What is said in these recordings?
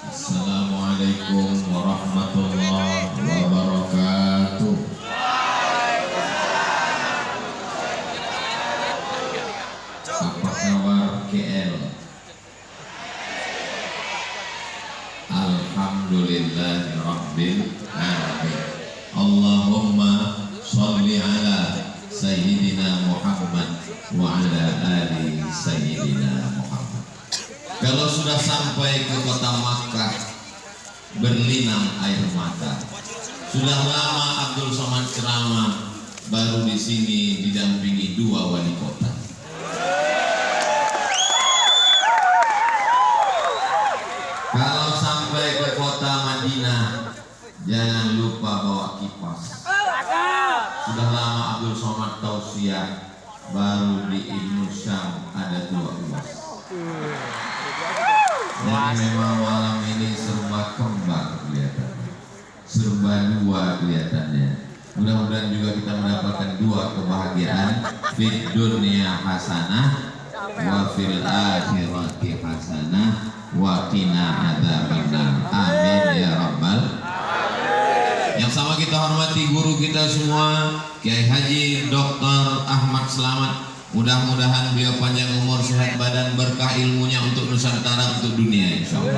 Assalamualaikum warahmatullahi wabarakatuh. Apa kabar KL? Alhamdulillahi rabbil alamin. Allahumma sholli ala sayyidina Muhammad wa ala ali sayyidina Muhammad. Kalau sudah sampai ke kota Makkah, berlinang air mata. Sudah lama Abdul Somad ceramah, baru di sini didampingi dua wali kota. Kalau sampai ke kota Madinah, jangan lupa bawa kipas. Sudah lama Abdul Somad tausiah, baru di Ibnu Syam ada dua kipas. Dan memang malam ini serba kembar kelihatannya, serba dua kelihatannya. Mudah-mudahan juga kita mendapatkan dua kebahagiaan, fid dunya hasanah wa fil akhirati hasanah wa qina adzabannar. Amin ya rabbal alamin. Yang sama kita hormati guru kita semua, Kiai Haji Dr. Ahmad Slamet. Mudah-mudahan beliau panjang umur, sehat badan, berkah ilmunya untuk Nusantara, untuk dunia insyaallah.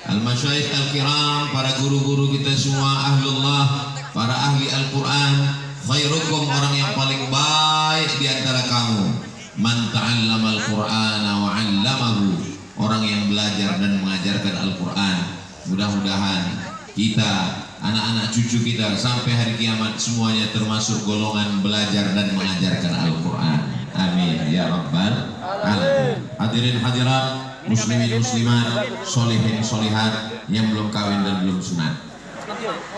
Al-Masyaikh Al-Kiram, para guru-guru kita semua, ahlullah, para ahli Al-Quran. Khairukum, orang yang paling baik di antara kamu, man ta'allama Al-Qur'ana wa 'allamahu, orang yang belajar dan mengajarkan Al-Quran. Mudah-mudahan kita, anak-anak cucu kita sampai hari kiamat semuanya termasuk golongan belajar dan mengajarkan Al-Quran. Amin ya rabbal alamin. Hadirin hadirat, muslimin muslimat, solihin solihat yang belum kawin dan belum sunat,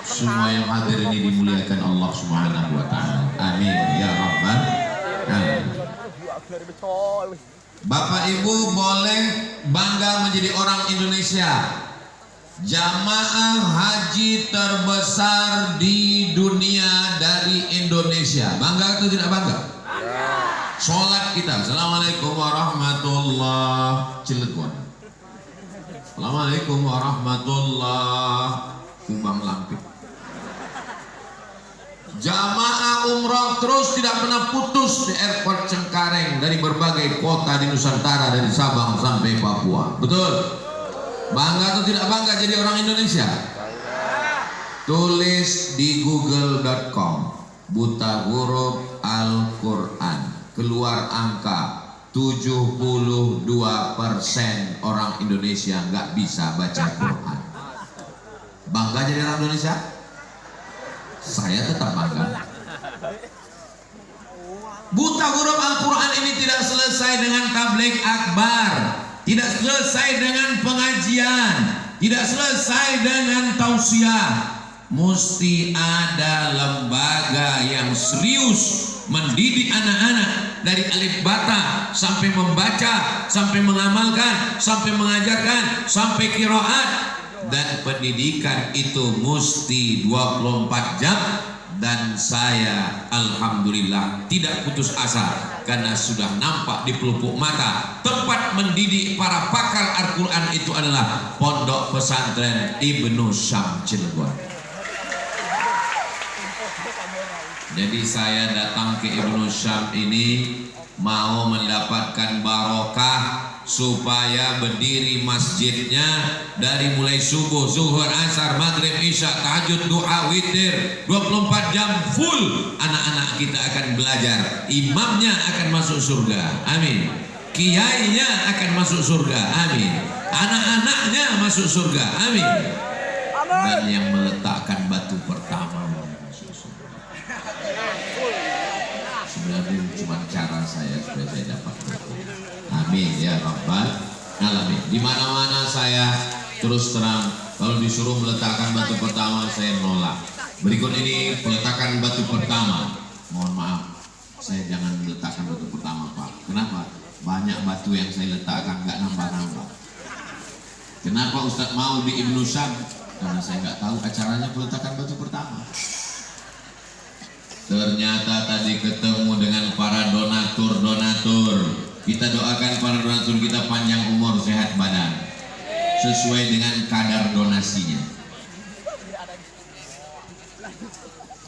semua yang hadir ini dimuliakan Allah Subhanahu wa ta'ala. Amin ya rabbal alamin. Bapak Ibu boleh bangga menjadi orang Indonesia. Jamaah haji terbesar di dunia dari Indonesia. Bangga atau tidak bangga? Sholat kita, assalamualaikum warahmatullahi Cilegon. Assalamualaikum warahmatullahi Kumbang Lampik. Jamaah umroh terus tidak pernah putus di airport Cengkareng dari berbagai kota di Nusantara, dari Sabang sampai Papua. Betul? Bangga atau tidak bangga jadi orang Indonesia? Tulis di google.com buta huruf Al-Quran, keluar angka 72% orang Indonesia nggak bisa baca Quran. Bangga jadi orang Indonesia? Saya tetap bangga. Buta huruf Al-Quran ini tidak selesai dengan tabligh akbar, tidak selesai dengan pengajian, tidak selesai dengan tausiah. Mesti ada lembaga yang serius mendidik anak-anak dari alif bata sampai membaca, sampai mengamalkan, sampai mengajarkan, sampai qiraat. Dan pendidikan itu mesti 24 jam. Dan saya alhamdulillah tidak putus asa, karena sudah nampak di pelupuk mata tempat mendidik para pakar Al-Quran itu adalah Pondok Pesantren Ibnu Syam Cilegon. Jadi saya datang ke Ibnu Syam ini mau mendapatkan barokah, supaya berdiri masjidnya dari mulai subuh, zuhur, asar, maghrib, isya, tahajud, doa, witir 24 jam full. Anak-anak kita akan belajar, imamnya akan masuk surga, amin. Kiainya akan masuk surga, amin. Anak-anaknya masuk surga, amin. Dan yang meletakkan batu pertama masuk surga. Sebenarnya cuma cara saya supaya saya dapat batu. Amin ya rabbal alamin. Di mana-mana saya terus terang, kalau disuruh meletakkan batu pertama saya nolak. Berikut ini peletakan batu pertama. Mohon maaf, saya jangan meletakkan batu pertama, Pak. Kenapa? Banyak batu yang saya letakkan nggak nambah-nambah. Kenapa Ustadz mau di Ibnu Syam? Karena saya nggak tahu acaranya peletakan batu pertama. Ternyata tadi ketemu dengan para donatur. Kita doakan para donatur kita panjang umur, sehat badan. sesuai dengan kadar donasinya.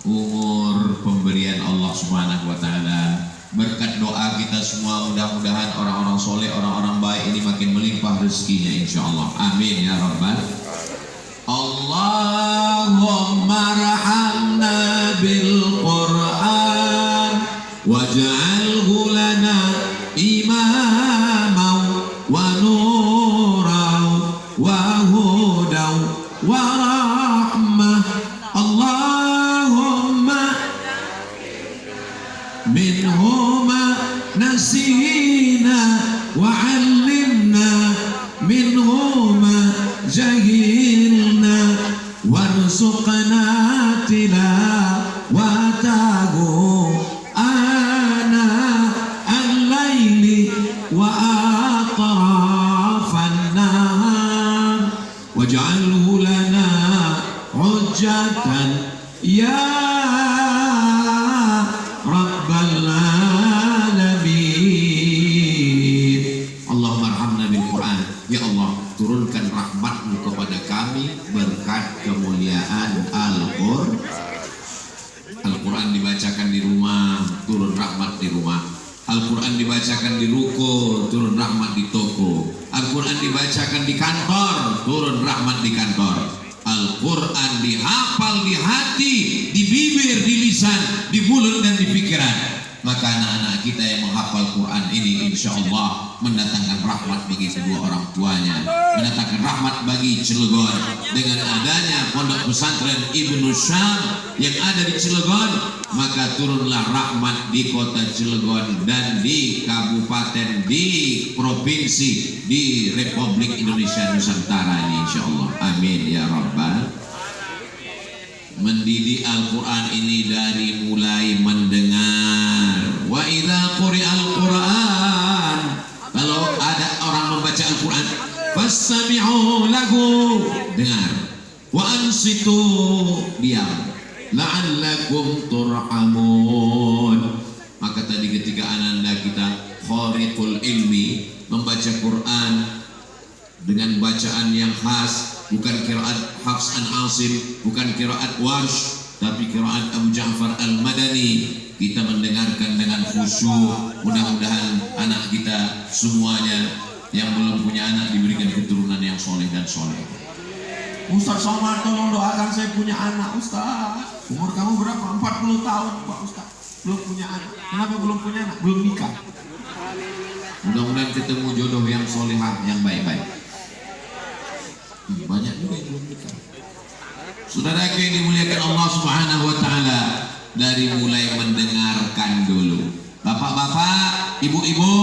Umur pemberian Allah Subhanahu wa taala, berkat doa kita semua, mudah-mudahan orang-orang soleh, orang-orang baik ini makin melimpah rezekinya insyaallah. Amin ya rabbal. Allahumma rahamna bil Qur'an waj'alhu lana imaman wa nuran wa hudan wa rahmah. Allahumma minhuma nasina wa 'allimna minhuma jahilna warzuqna tilawatahu ana al-laili wa atrafan nahar waj'alhu lana hujjatan ya rabbal alamin. Allahumma arhamna bil Qur'an. Ya Allah, turunkan rahmat-Mu kepada kami berkat kemuliaan Al-Qur'an. Al-Quran dibacakan di rumah, turun rahmat di rumah. Al-Quran dibacakan di ruko, turun rahmat di toko. Al-Quran dibacakan di kantor, turun rahmat di kantor. Al-Quran dihafal di hati, di bibir, di lisan, di mulut dan di pikiran. Maka anak-anak kita yang menghafal Quran ini insya Allah mendatangkan rahmat bagi kedua orang tuanya, mendatangkan rahmat bagi Cilegon. Dengan adanya pondok pesantren Ibnu Syam yang ada di Cilegon, maka turunlah rahmat di kota Cilegon dan di kabupaten, di provinsi, di Republik Indonesia Nusantara ini insya Allah. Amin ya rabbal. Mendidik Al-Quran ini dari mulai mendengar. Wa idza quri'al Quran, kalau ada orang membaca Al-Quran, fastami'u lahu, dengar. Wa ansitu, diam. La'allakum turhamun. Maka tadi ketika ananda kita khariqul ilmi membaca Quran dengan bacaan yang khas, bukan qiraat Hafs an Asim, bukan qiraat Warsh, tapi qiraat Abu Ja'far Al-Madani. Kita mendengarkan dengan khusyuk. Mudah-mudahan anak kita semuanya yang belum punya anak diberikan keturunan yang soleh dan soleh. Ustaz Somad, tolong doakan saya punya anak. Ustaz, umur kamu berapa? 40 tahun Pak Ustaz, belum punya anak. Kenapa belum punya anak? Belum nikah. Mudah-mudahan ketemu jodoh yang solehah, yang baik-baik. Banyak juga yang belum nikah. Saudara yang dimuliakan Allah Subhanahu wa taala, dari mulai mendengarkan dulu. Bapak-bapak, ibu-ibu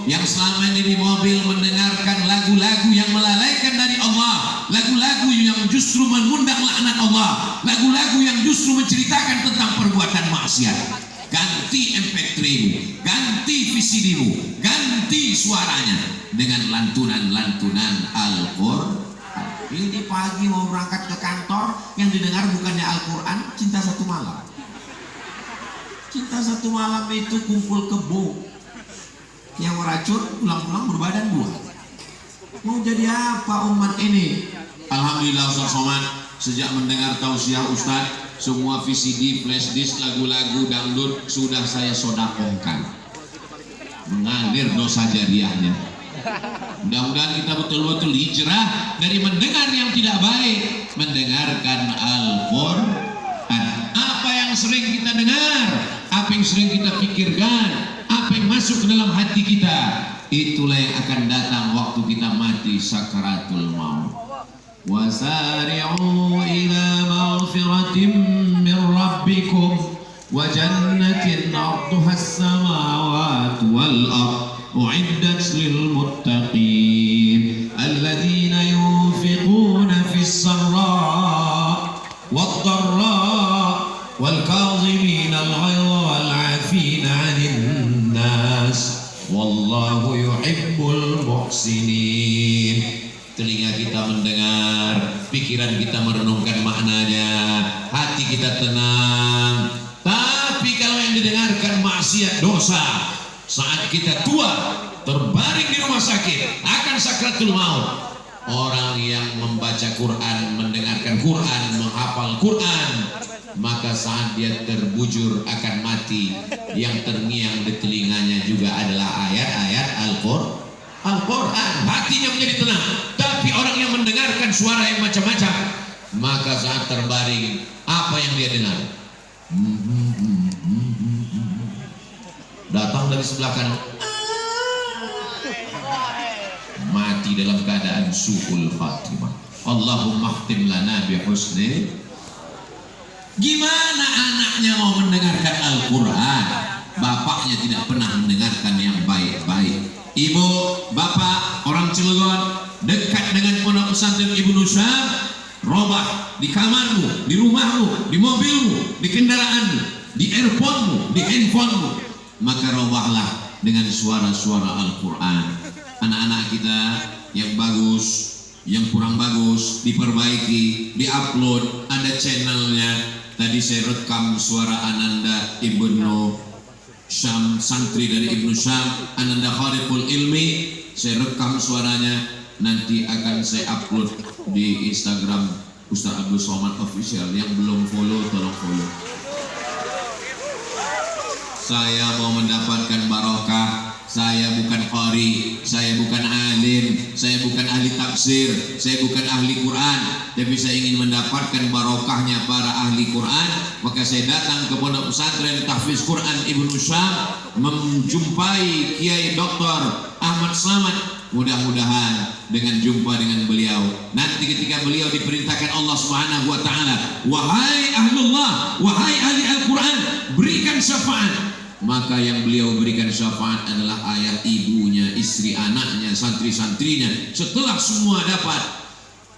yang selama ini di mobil mendengarkan lagu-lagu yang melalaikan dari Allah, lagu-lagu yang justru mengundang laknat Allah, lagu-lagu yang justru menceritakan tentang perbuatan maksiat. Ganti MP3-mu, ganti VCD-mu, ganti suaranya dengan lantunan-lantunan Al-Qur'an. Ini pagi mau berangkat ke kantor, yang didengar bukannya Al-Quran, Cinta Satu Malam. Cinta Satu Malam itu kumpul kebo yang meracun, pulang-pulang berbadan dua. Mau jadi apa umat ini? Alhamdulillah Ustaz Somad, sejak mendengar tausiah Ustaz, semua VCD, flash disk, lagu-lagu dangdut sudah saya sodakohkan, mengalir dosa jariahnya. Mudah-mudahan kita betul-betul hijrah dari mendengar yang tidak baik, mendengarkan Al-Quran. Apa yang sering kita dengar, apa yang sering kita pikirkan, apa yang masuk ke dalam hati kita, itulah yang akan datang waktu kita mati sakaratul maut. Wasari'u ila maghfiratin min rabbikum wa jannatin 'arduha as-samawati wal ardh u'iddat lil muttaqin alladzina yunfiquna fis sarra wad dharra wal kadhimin al ghayza wal 'afina 'anil nas wallahu yuhibbul muhsinin. Telinga kita mendengar, pikiran kita merenungkan maknanya, hati kita tenang. Tapi kalau yang didengarkan maksiat, dosa, saat kita tua, terbaring di rumah sakit, akan sakratul maut, Orang yang membaca Quran, mendengarkan Quran, menghafal Quran, maka saat dia terbujur akan mati, yang terngiang di telinganya juga adalah ayat-ayat Al-Quran. Hatinya menjadi tenang. Tapi orang yang mendengarkan suara yang macam-macam, maka saat terbaring, apa yang dia dengar? Datang dari sebelah kanan, mati dalam keadaan su'ul khatimah. Allahumma khtim lana bi husni. Gimana anaknya mau mendengarkan Al-Quran, bapaknya tidak pernah mendengarkan yang baik-baik? Ibu, bapak, orang Cilegon dekat dengan pondok pesantren Ibnu Syam, robah di kamarmu, di rumahmu, di mobilmu, di kendaraanmu, di earphone-mu, di handphonemu, maka robahlah dengan suara-suara Al-Quran. Anak-anak kita yang bagus, yang kurang bagus diperbaiki, diupload, ada channelnya. Tadi saya rekam suara Ananda Ibnu Syam, santri dari Ibnu Syam, Ananda Khariqul Ilmi. Saya rekam suaranya, nanti akan saya upload di Instagram Ustaz Abdul Somad Official. Yang belum follow, tolong follow. Saya mau mendapatkan barokah. Saya bukan qari, saya bukan alim, saya bukan ahli tafsir, saya bukan ahli Quran, tapi saya ingin mendapatkan barokahnya para ahli Quran. Maka saya datang ke pondok pesantren Tahfiz Quran Ibnu Syam, menjumpai Kiai Dr. Ahmad Slamet. Mudah-mudahan dengan jumpa dengan beliau, nanti ketika beliau diperintahkan Allah Subhanahu wa taala, wahai ahlullah, wahai ahli Al-Quran, berikan syafaat, maka yang beliau berikan syafaat adalah ayah, ibunya, istri, anaknya, santri-santrinya. Setelah semua dapat,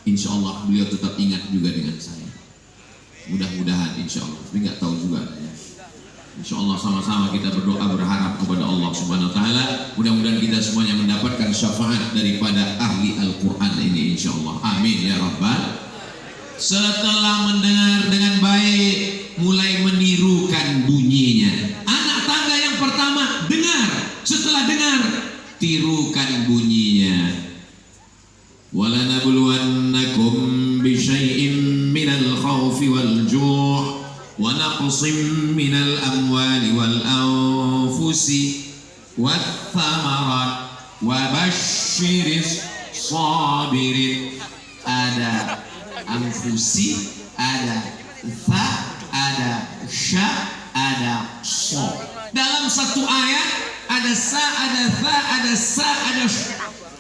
insya Allah beliau tetap ingat juga dengan saya. Mudah-mudahan insya Allah, tapi nggak tahu juga ya. Insya Allah sama-sama kita berdoa, berharap kepada Allah Subhanahu Wa Taala. Mudah-mudahan kita semuanya mendapatkan syafaat daripada ahli Al-Quran ini, insya Allah. Amin ya Rabbal. Setelah mendengar dengan baik, mulai menirukan bunyinya. Tangga yang pertama, dengar. Setelah dengar, tirukan bunyinya. وَلَنَبْلُوَنَّكُمْ بِشَيْءٍ مِّنَ الْخَوْفِ وَالْجُوعِ وَنَقْصٍ مِّنَ الْأَمْوَالِ وَالْأَنفُسِ وَالثَّمَرَاتِ وَبَشِّرِ الصَّابِرِينَ. Ada anfusi, ada fa, ada sya, ada so. Dalam satu ayat ada sa, ada tha, ada sa, ada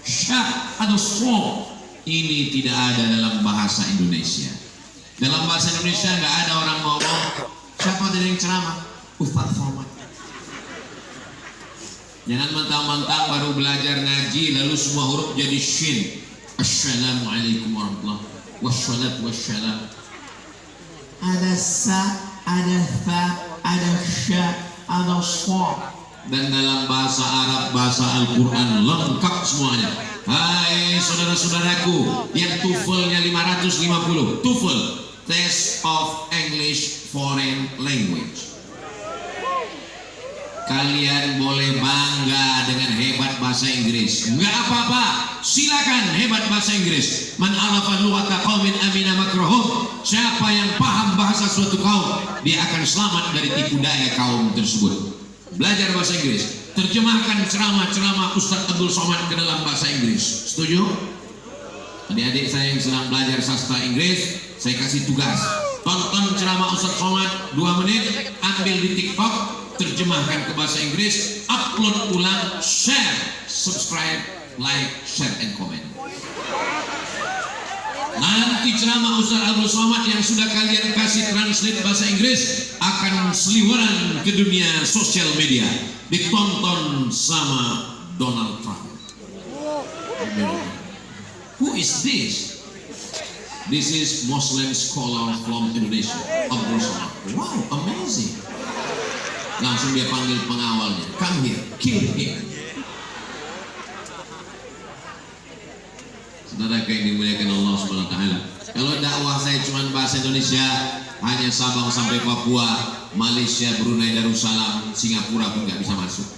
sya, ada so. Ini tidak ada dalam bahasa Indonesia. Dalam bahasa Indonesia nggak ada orang ngomong, siapa tadi yang ceramah? Ustaz Somad. Jangan mentang-mentang baru belajar ngaji lalu semua huruf jadi shin. Assalamualaikum warahmatullahi wabarakatuh. Wassalam. Ada sa, ada tha, ada sya, ada so. Dan dalam bahasa Arab, bahasa Al-Quran lengkap semuanya. Hai saudara-saudaraku yang TOEFL-nya 550, TOEFL, Test of English Foreign Language. Kalian boleh bangga dengan hebat bahasa Inggris. Enggak apa-apa, silakan hebat bahasa Inggris. Man alafa lughata qaumin amina makruhum. Siapa yang paham bahasa suatu kaum, dia akan selamat dari tipu daya kaum tersebut. Belajar bahasa Inggris. Terjemahkan ceramah-ceramah Ustaz Abdul Somad ke dalam bahasa Inggris. Setuju? Adik-adik saya yang sedang belajar sastra Inggris, saya kasih tugas. Tonton ceramah Ustaz Somad 2 menit, ambil di TikTok, terjemahkan ke bahasa Inggris, upload ulang, share, subscribe, like, share, and comment. Nanti ceramah Ustaz Abdul Somad yang sudah kalian kasih translate bahasa Inggris akan seliweran ke dunia sosial media, ditonton sama Donald Trump. Who is this? This is Muslim scholar from Indonesia, Abdul Somad. Wow, amazing. Langsung dia panggil pengawalnya, come here, kill him. Saudara yang dimuliakan Allah Subhanahu wa taala. Kalau dakwah saya cuma bahasa Indonesia, hanya Sabang sampai Papua, Malaysia, Brunei, Darussalam, Singapura pun nggak bisa masuk.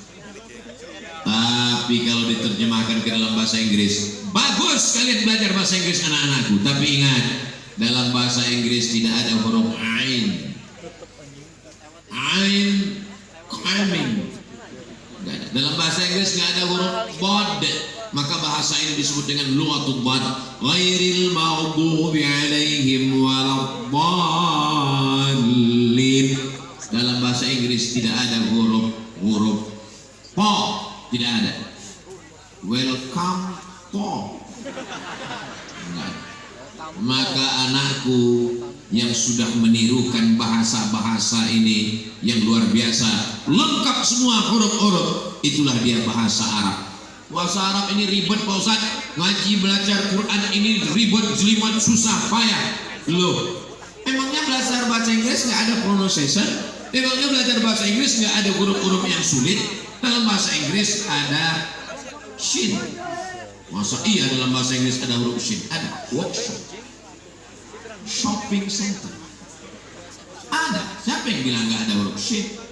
Tapi kalau diterjemahkan ke dalam bahasa Inggris, Bagus kalian belajar bahasa Inggris anak-anakku, tapi ingat, dalam bahasa Inggris tidak ada huruf ain. Ain, climbing. Dalam bahasa Inggris nggak ada huruf bod. Maka bahasa ini disebut dengan lughatul bod. Ghairil maghdubi alaihim waladdallin. Dalam bahasa Inggris tidak ada huruf po, tidak ada. Welcome po. Enggak. Maka anakku yang sudah menirukan bahasa-bahasa ini yang luar biasa, lengkap semua huruf-huruf, itulah dia bahasa Arab. Bahasa Arab ini ribet Pak Ustaz, ngaji belajar Quran ini ribet, jelimet, susah, payah. Loh, emangnya belajar bahasa Inggris nggak ada pronunciation? Emangnya belajar bahasa Inggris nggak ada huruf-huruf yang sulit? Dalam bahasa Inggris ada shin. Masa iya dalam bahasa Inggris ada huruf shin? Ada. Workshop, shopping center, ada. Siapa yang bilang nggak ada huruf shin?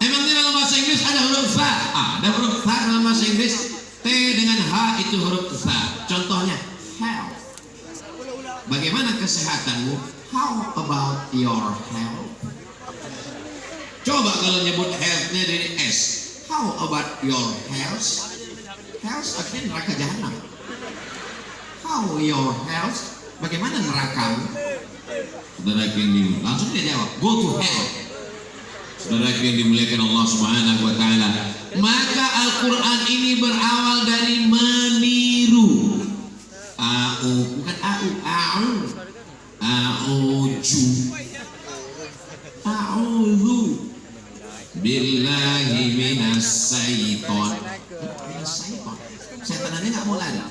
Emangnya dalam bahasa Inggris ada huruf tha? Ada huruf tha dalam bahasa Inggris. T dengan H itu huruf tha. Contohnya health. Bagaimana kesehatanmu? How about your health? Coba kalau nyebut health-nya dari S. How about your health? Health artinya neraka jahanam. How your health? Bagaimana nerakamu? Saudara yang langsung dia jawab, go to hell. Saudara yang dimuliakan Allah Subhanahu wa taala. Maka Al-Qur'an ini berawal dari meniru. Bukan a'udzu. A'udzu billahi minas syaiton. Setan aja nggak mau lari.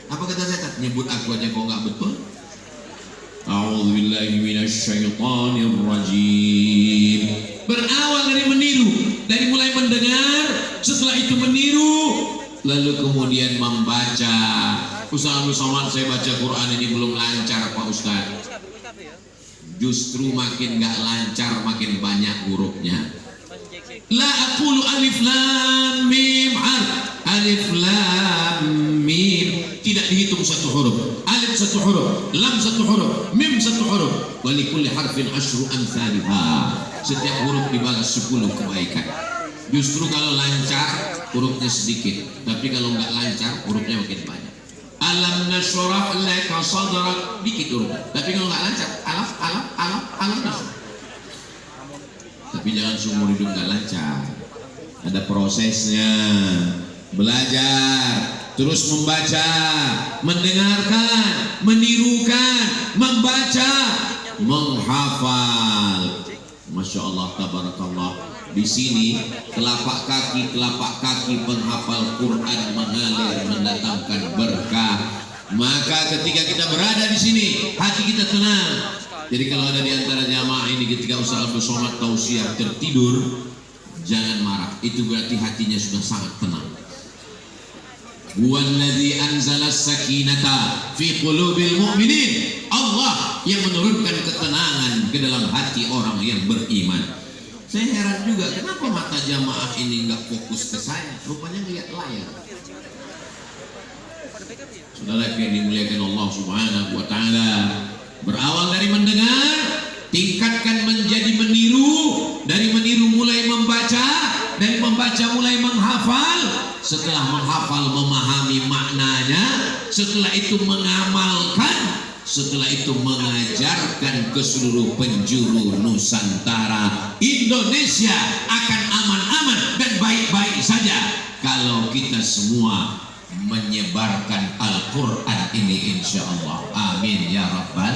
Apa kata setan? Nyebut aku aja kok nggak betul. A'udzu billahi minasyaitonir rajim. Berawal dari meniru, dari mulai mendengar, setelah itu meniru, lalu kemudian membaca. Ustaz Somad, saya baca Quran ini belum lancar Pak Ustaz. Justru makin nggak lancar, makin banyak hurufnya. La aqulu alif lam mim alif lam mim, tidak dihitung satu huruf. Alif satu huruf, lam satu huruf, mim satu huruf. Wa likulli harfin asyru amsalha. Setiap huruf dibalas 10 kebaikan. Justru kalau lancar hurufnya sedikit, tapi kalau nggak lancar hurufnya makin banyak. Alam nashrah laka sadrak, dikit huruf. Tapi kalau nggak lancar, alam nashrah. Tapi jangan seumur hidup nggak lancar. Ada prosesnya. Belajar, terus membaca, mendengarkan, menirukan, membaca, menghafal. Masya Allah, tabarakallah. Di sini telapak kaki penghafal Quran mengalir mendatangkan berkah. Maka ketika kita berada di sini, hati kita tenang. Jadi kalau ada di antara jamaah ini ketika Ustaz Abdul Somad tausiah tertidur, jangan marah. Itu berarti hatinya sudah sangat tenang. Huwallazi anzala as-sakinata fi qulubil mu'minin. Allah yang menurunkan ketenangan ke dalam hati orang yang beriman. Saya heran juga kenapa mata jamaah ini nggak fokus ke saya, rupanya ngeliat layar. Saudara yang dimuliakan Allah Subhanahu wa taala, berawal dari mendengar, tingkatkan menjadi meniru, dari meniru mulai membaca, dari membaca mulai menghafal, setelah menghafal memahami maknanya, setelah itu mengamalkan, setelah itu mengajarkan ke seluruh penjuru Nusantara. Indonesia akan aman-aman dan baik-baik saja kalau kita semua menyebarkan Al-Quran ini, insya Allah. Amin ya Rabbal.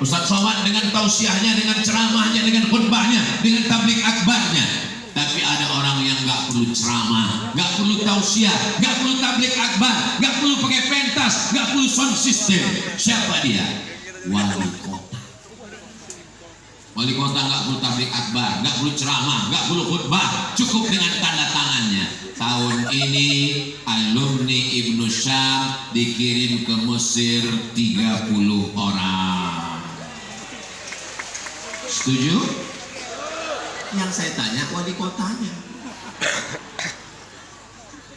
Ustaz Somad dengan tausiahnya, dengan ceramahnya, dengan khutbahnya, dengan tablik akbarnya. Tapi ada orang yang nggak perlu ceramah, nggak perlu tausiah, nggak perlu tablik akbar, nggak perlu pakai pentas, nggak perlu sound system. Siapa dia? Wali kota. Wali kota nggak perlu tablik akbar, nggak perlu ceramah, nggak perlu khutbah, cukup dengan tanda tangannya. Tahun ini alumni Ibnu Syam dikirim ke Mesir 30 orang. Setuju? Yang saya tanya wali kotanya.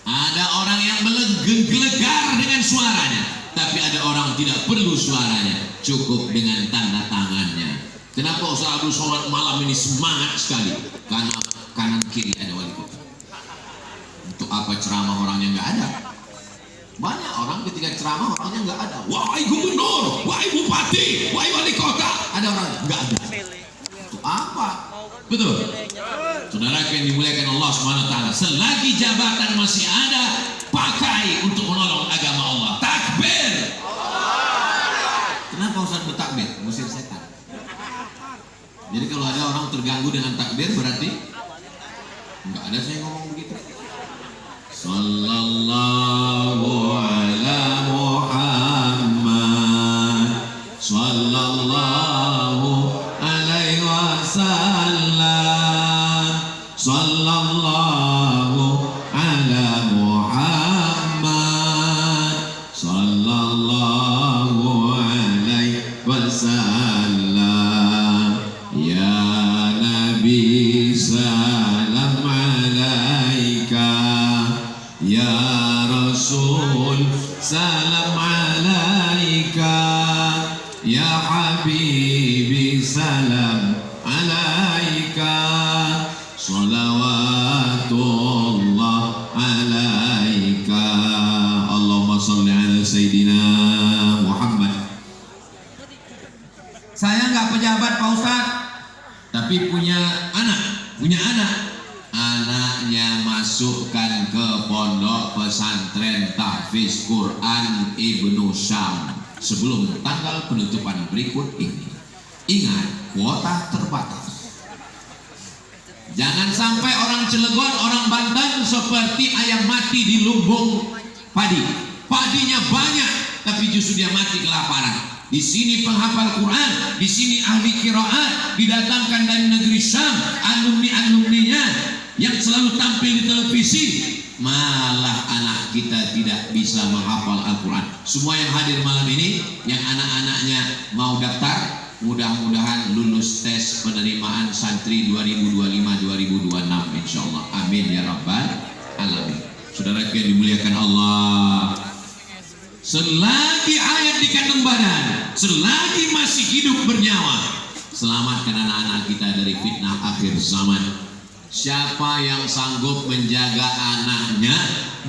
Ada orang orang yang menggelegar dengan suaranya, tapi ada orang tidak perlu suaranya, cukup dengan tanda tangannya. Kenapa Ustaz Abdul Somad malam ini semangat sekali? Karena kanan kiri ada wali kota. Untuk apa ceramah orangnya nggak ada? Banyak orang ketika ceramah orangnya nggak ada. Wahai gubernur, wahai bupati, wahai wali kota, ada orang nggak ada. Untuk apa? Betul. Saudara yang dimuliakan Allah Subhanahu wa taala, selagi jabatan masih ada, pakai untuk menolong agama Allah. Takbir. Kenapa Ustaz bertakbir? Musir setan. Jadi kalau ada orang terganggu dengan takbir berarti enggak ada saya ngomong begitu. Sallallahu ala Muhammad sallallahu alaihi wasallam sallallahu ala Muhammad sallallahu alaihi wasallam ya Nabi salam alaika ya Rasul salam alaika ya Habibi salam alaika salawatullah alaika Allahumma salli ala Sayyidina Muhammad. Saya nggak pejabat Pak Ustadz, tapi punya anak. Anaknya masukkan ke pondok pesantren tahfiz Quran Ibnu Syam sebelum tanggal penutupan berikut ini. Ingat, kuota terbatas. Jangan sampai orang Cilegon, orang Banten seperti ayam mati di lumbung padi. Padinya banyak, tapi justru dia mati kelaparan. Di sini penghafal Quran, di sini ahli qiraat, didatangkan dari negeri Syam, alumni-alumninya yang selalu tampil di televisi, malah anak kita tidak bisa menghafal Al-Quran. Semua yang hadir malam ini, yang anak-anaknya mau daftar, mudah-mudahan lulus tes penerimaan santri 2025-2026 insyaallah. Amin ya rabbal alamin. Saudara yang dimuliakan Allah, selagi ayat di kandung badan, selagi masih hidup bernyawa, selamatkan anak-anak kita dari fitnah akhir zaman. Siapa yang sanggup menjaga anaknya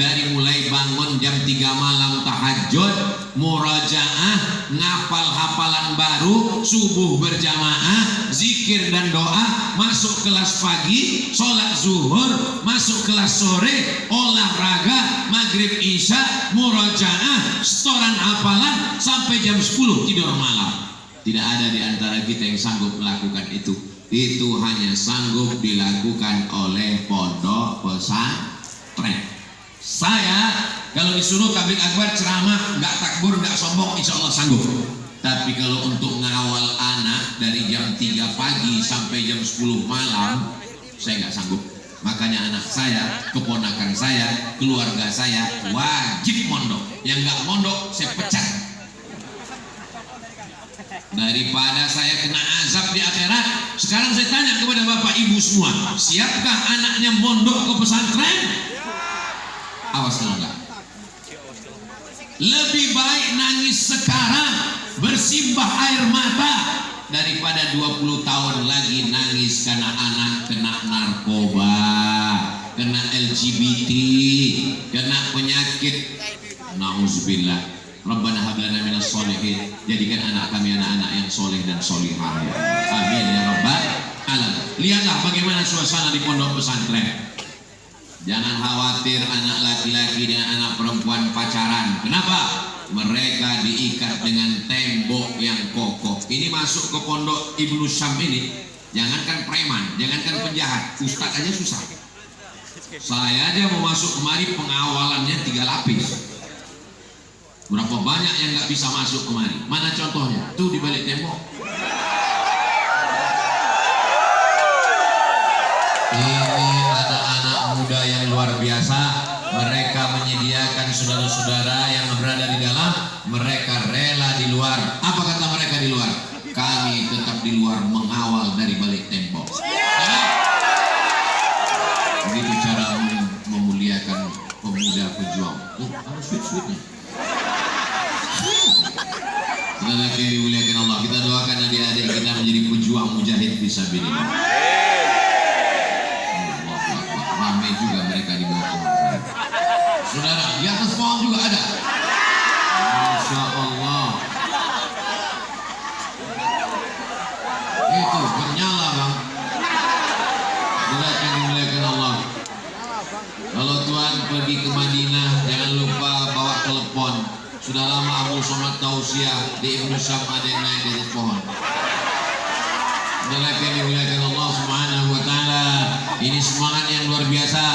dari mulai bangun jam 3 malam tahajud, murajaah, ngapal hafalan baru, subuh berjamaah, zikir dan doa, masuk kelas pagi, sholat zuhur, masuk kelas sore, olahraga, maghrib isya, murajaah, setoran hafalan sampai jam 10 tidur malam. Tidak ada di antara kita yang sanggup melakukan itu. Itu hanya sanggup dilakukan oleh pondok pesantren. Saya kalau disuruh tabligh akbar ceramah nggak takbur nggak sombong insya Allah sanggup. Tapi kalau untuk ngawal anak dari jam 3 pagi sampai jam 10 malam saya nggak sanggup. Makanya anak saya, keponakan saya, keluarga saya wajib mondok. Yang nggak mondok saya pecat. Daripada saya kena azab di akhirat, sekarang saya tanya kepada bapak ibu semua, siapkah anaknya mondok ke pesantren? Awas kalau enggak. Lebih baik nangis sekarang, bersimbah air mata, daripada 20 tahun lagi nangis karena anak kena narkoba, kena LGBT, kena penyakit. Nauzubillah. Rabbana hab lana minas sholihin, jadikan anak kami anak-anak yang soleh dan solihah ya. Amin ya rabbal alamin. Lihatlah bagaimana suasana di pondok pesantren. Jangan khawatir anak laki-laki dan anak perempuan pacaran. Kenapa? Mereka diikat dengan tembok yang kokoh. Ini masuk ke pondok Ibnu Syam ini, jangankan preman, jangankan penjahat, ustadz aja susah. Saya aja mau masuk kemari pengawalannya 3 lapis. Berapa banyak yang nggak bisa masuk kemari? Mana contohnya? Tuh di balik tembok. Ini anak-anak muda yang luar biasa. Mereka menyediakan saudara-saudara yang berada di dalam. Mereka rela di luar. Apa kata mereka di luar? Kami tetap di luar mengawal dari balik tembok. Begitu cara memuliakan pemuda pejuang. sweet-sweetnya. Saudara yang dimuliakan Allah, kita doakan adik-adik kita menjadi pejuang mujahid fisabilillah. Ramai juga mereka di bawah pohon. Saudara, di atas pohon juga ada. Masya Allah. Itu bernyala bang. Saudara yang dimuliakan Allah. Kalau Tuhan pergi ke Madinah, jangan lupa bawa telepon. Sudah lama Abu Somad tausiah di Ibnu Syam ada yang naik di atas pohon. Saudara yang dimuliakan Allah Subhanahu wa taala, ini semangat yang luar biasa.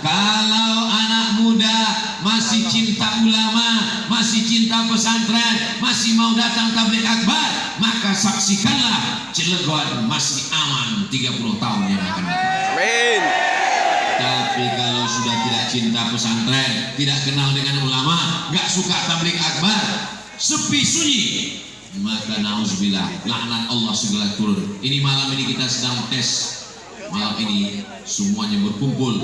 Kalau anak muda masih cinta ulama, masih cinta pesantren, masih mau datang tabligh akbar, maka saksikanlah Cilegon masih aman 30 tahun yang akan datang. Amin. Tapi kalau sudah tidak cinta pesantren, tidak kenal dengan ulama, nggak suka tabligh akbar, sepi sunyi, maka nauzubillah, laknat Allah segala turun. Ini malam ini kita sedang tes. Malam ini semuanya berkumpul,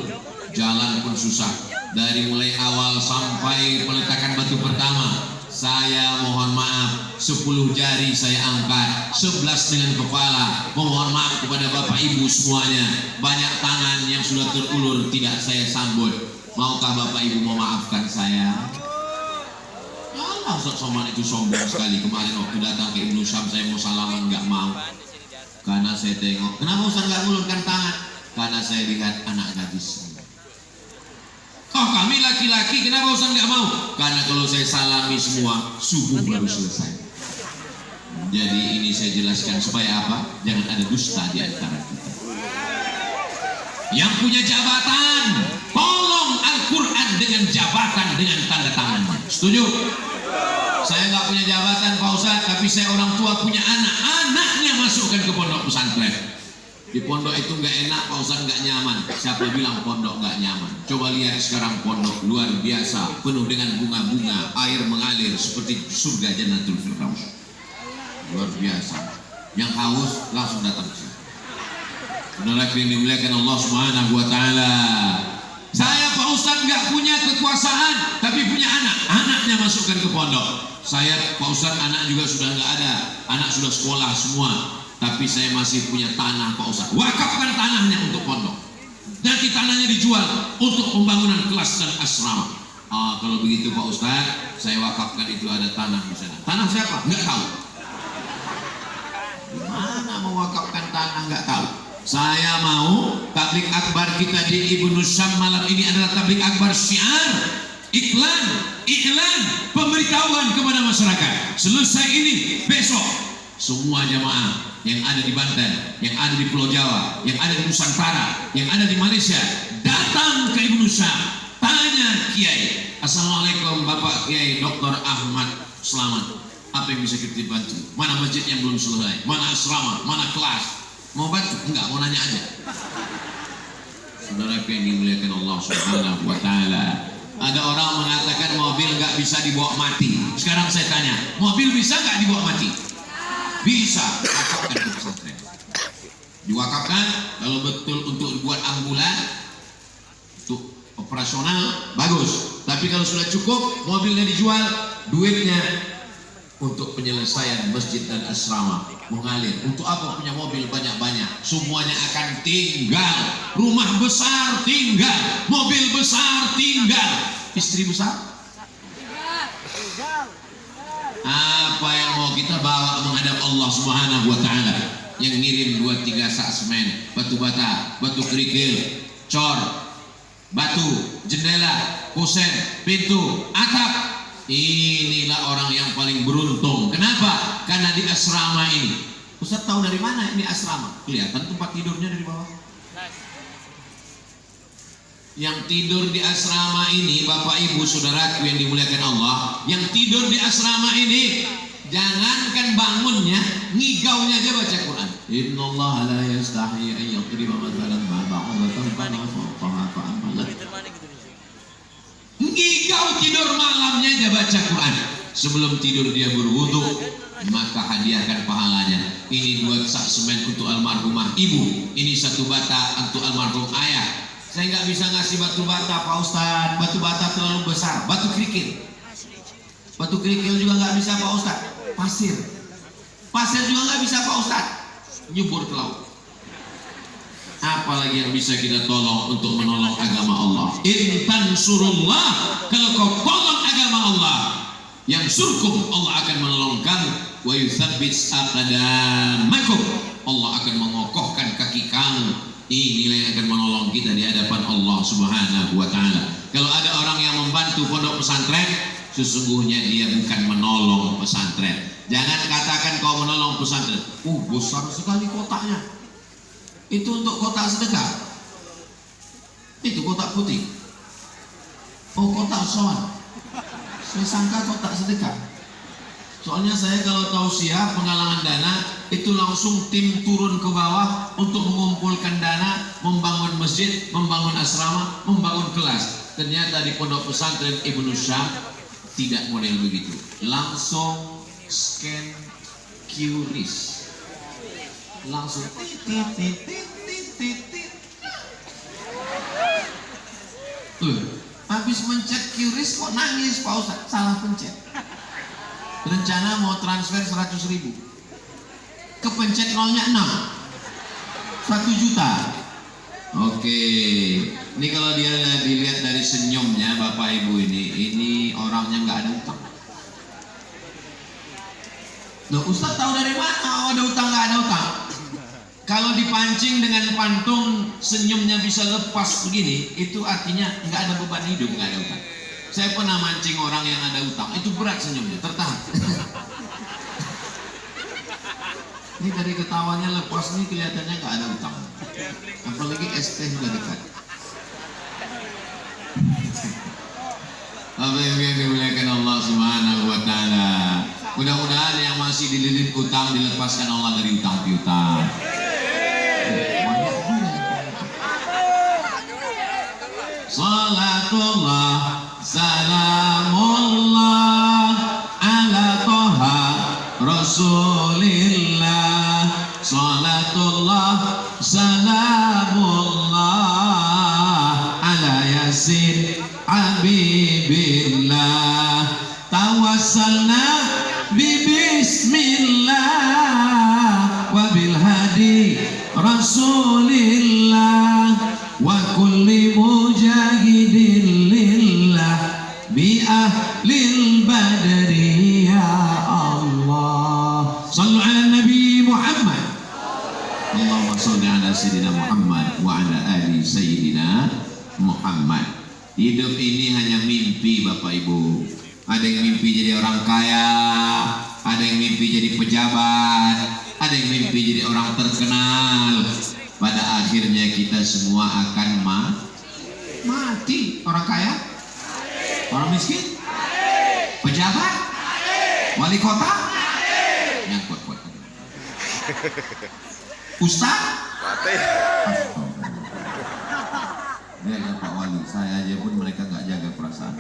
jalan pun susah. Dari mulai awal sampai peletakan batu pertama, saya mohon maaf, 10 jari saya angkat, 11 dengan kepala. Mohon maaf kepada Bapak Ibu semuanya. Banyak tangan yang sudah terulur tidak saya sambut. Maukah Bapak Ibu memaafkan saya? Allah, Ustaz Somad itu sombong sekali. Kemarin waktu datang ke Ibnu Syam saya mau salaman, nggak mau. Karena saya tengok, kenapa Ustaz nggak ngulurkan tangan? Karena saya lihat anak gadis. Oh, kami laki-laki, kenapa Ustaz nggak mau? Karena kalau saya salami semua, subuh baru selesai. Jadi ini saya jelaskan supaya apa? Jangan ada dusta di antara kita. Yang punya jabatan, tolong Al-Quran dengan jabatan dengan tanda tangannya. Setuju? Saya nggak punya jabatan Pak Ustaz, tapi saya orang tua punya anak. Anaknya masukkan ke pondok pesantren. Di pondok itu nggak enak Pak Ustaz, nggak nyaman. Siapa bilang pondok nggak nyaman? Coba lihat sekarang pondok luar biasa, penuh dengan bunga-bunga, air mengalir seperti surga Jannatul Firdaus. Luar biasa. Yang haus langsung datang ke sini. Saudara yang dimuliakan Allah Subhanahu wa taala. Saya Pak Ustaz nggak punya kekuasaan, tapi punya anak. Anaknya masukkan ke pondok. Saya Pak Ustaz anak juga sudah nggak ada, anak sudah sekolah semua. Tapi saya masih punya tanah Pak Ustaz. Wakafkan tanahnya untuk pondok. Nanti tanahnya dijual untuk pembangunan kelas dan asrama. Kalau begitu Pak Ustaz, saya wakafkan itu ada tanah di sana. Tanah siapa? Nggak tahu. Gimana mau wakafkan tanah nggak tahu? Saya mau tabligh akbar kita di Ibnu Syam malam ini adalah tabligh akbar syiar, iklan, pemberitahuan kepada masyarakat. Selesai ini besok semua jamaah yang ada di Banten, yang ada di Pulau Jawa, yang ada di Nusantara, yang ada di Malaysia, datang ke Ibnu Syam, tanya Kiai, Assalamualaikum Bapak Kiai Dr. Ahmad Selamat, apa yang bisa kita bantu? Mana masjid yang belum selesai? Mana asrama? Mana kelas? Mau bantu? Enggak, mau nanya aja. Saudara yang dimuliakan Allah Subhanahu wa taala. Ada orang mengatakan mobil nggak bisa dibawa mati. Sekarang saya tanya, mobil bisa nggak dibawa mati? Bisa. Wakafkan ke pesantren. Diwakafkan, kalau betul untuk buat ambulan, untuk operasional, bagus. Tapi kalau sudah cukup, mobilnya dijual, duitnya untuk penyelesaian masjid dan asrama mengalir. Untuk apa punya mobil banyak-banyak? Semuanya akan tinggal. Rumah besar tinggal, mobil besar tinggal. Istri besar? Apa yang mau kita bawa menghadap Allah Subhanahu wa taala? Yang ngirim 2-3 sak semen, batu bata, batu kerikil, cor, batu, jendela, kusen, pintu, atap. Inilah orang yang paling beruntung. Kenapa? Karena di asrama ini. Ustaz tahu dari mana ini asrama? Kelihatan tempat tidurnya dari bawah. Yang tidur di asrama ini, Bapak Ibu Saudaraku yang dimuliakan Allah, yang tidur di asrama ini, jangankan bangunnya, ngigaunya aja baca Quran. Innallaha la yastahi an yadriba mathalan ma ba'udatan fama fawqaha fa'amalat. Ngigau tidur malamnya aja baca Quran. Sebelum tidur dia berwudu, maka hadiahkan pahalanya. Ini 2 sak semen untuk almarhumah ibu, ini 1 bata untuk almarhum ayah, Saya nggak bisa ngasih batu bata Pak Ustadz, batu bata terlalu besar, batu kerikil juga nggak bisa Pak Ustadz, pasir juga nggak bisa Pak Ustadz, nyubur ke laut. Apalagi yang bisa kita tolong untuk menolong agama Allah. In tansurullah, kalau kau tolong agama Allah, yang surkum, Allah akan menolong kamu. Wa yutsabbit aqdamakum, Allah akan mengokohkan kaki kamu. Inilah yang akan menolong kita di hadapan Allah Subhanahu wa taala. Kalau ada orang yang membantu pondok pesantren, sesungguhnya dia bukan menolong pesantren. Jangan katakan kau menolong pesantren. Besar sekali kotaknya. Itu untuk kotak sedekah. Itu kotak putih. Kotak soal. Saya sangka kotak sedekah. Soalnya saya kalau tausiah penggalangan dana itu langsung tim turun ke bawah untuk mengumpulkan dana, membangun masjid, membangun asrama, membangun kelas. Ternyata di pondok pesantren Ibnu Syam tidak model begitu. Langsung scan QRIS. Langsung habis mencet QRIS kok nangis Pak Ustadz, salah pencet. Rencana mau transfer 100.000, kepencet nolnya 6, 1 juta. Oke, ini kalau dia dilihat dari senyumnya Bapak Ibu ini orangnya nggak ada utang. Loh, Ustadz tahu dari mana ada utang nggak ada utang? Kalau dipancing dengan pantung senyumnya bisa lepas begini, itu artinya nggak ada beban hidup, nggak ada utang. Saya pernah mancing orang yang ada utang, itu berat senyumnya, tertahan. Ini dari ketawanya lepas nih kelihatannya nggak ada utang. Apalagi ST juga dekat. Apa yang dimuliakan Allah Subhanahu wa taala. Mudah-mudahan yang masih dililit utang dilepaskan Allah dari utang piutang. Salatullah salamullah ala toha rasulillah. Salatullah salamullah ala yasin habibillah. Tawassalna bismillah wa bil hadi rasulillah wa kulli mujahidin lillah bi ahlil badri ya Allah. Sallu ala Nabi Muhammad. Allahumma salli ala Sayyidina Muhammad wa ala ali Sayyidina Muhammad. Hidup ini hanya mimpi Bapak Ibu. Ada yang mimpi jadi orang kaya, ada yang mimpi jadi pejabat, ada yang mimpi jadi orang terkenal. Pada akhirnya kita semua akan mati. Orang kaya, orang miskin, pejabat, wali kota, yang kuat-kuat, ustaz, ya Pak Wali, saya aja pun mereka nggak jaga perasaan.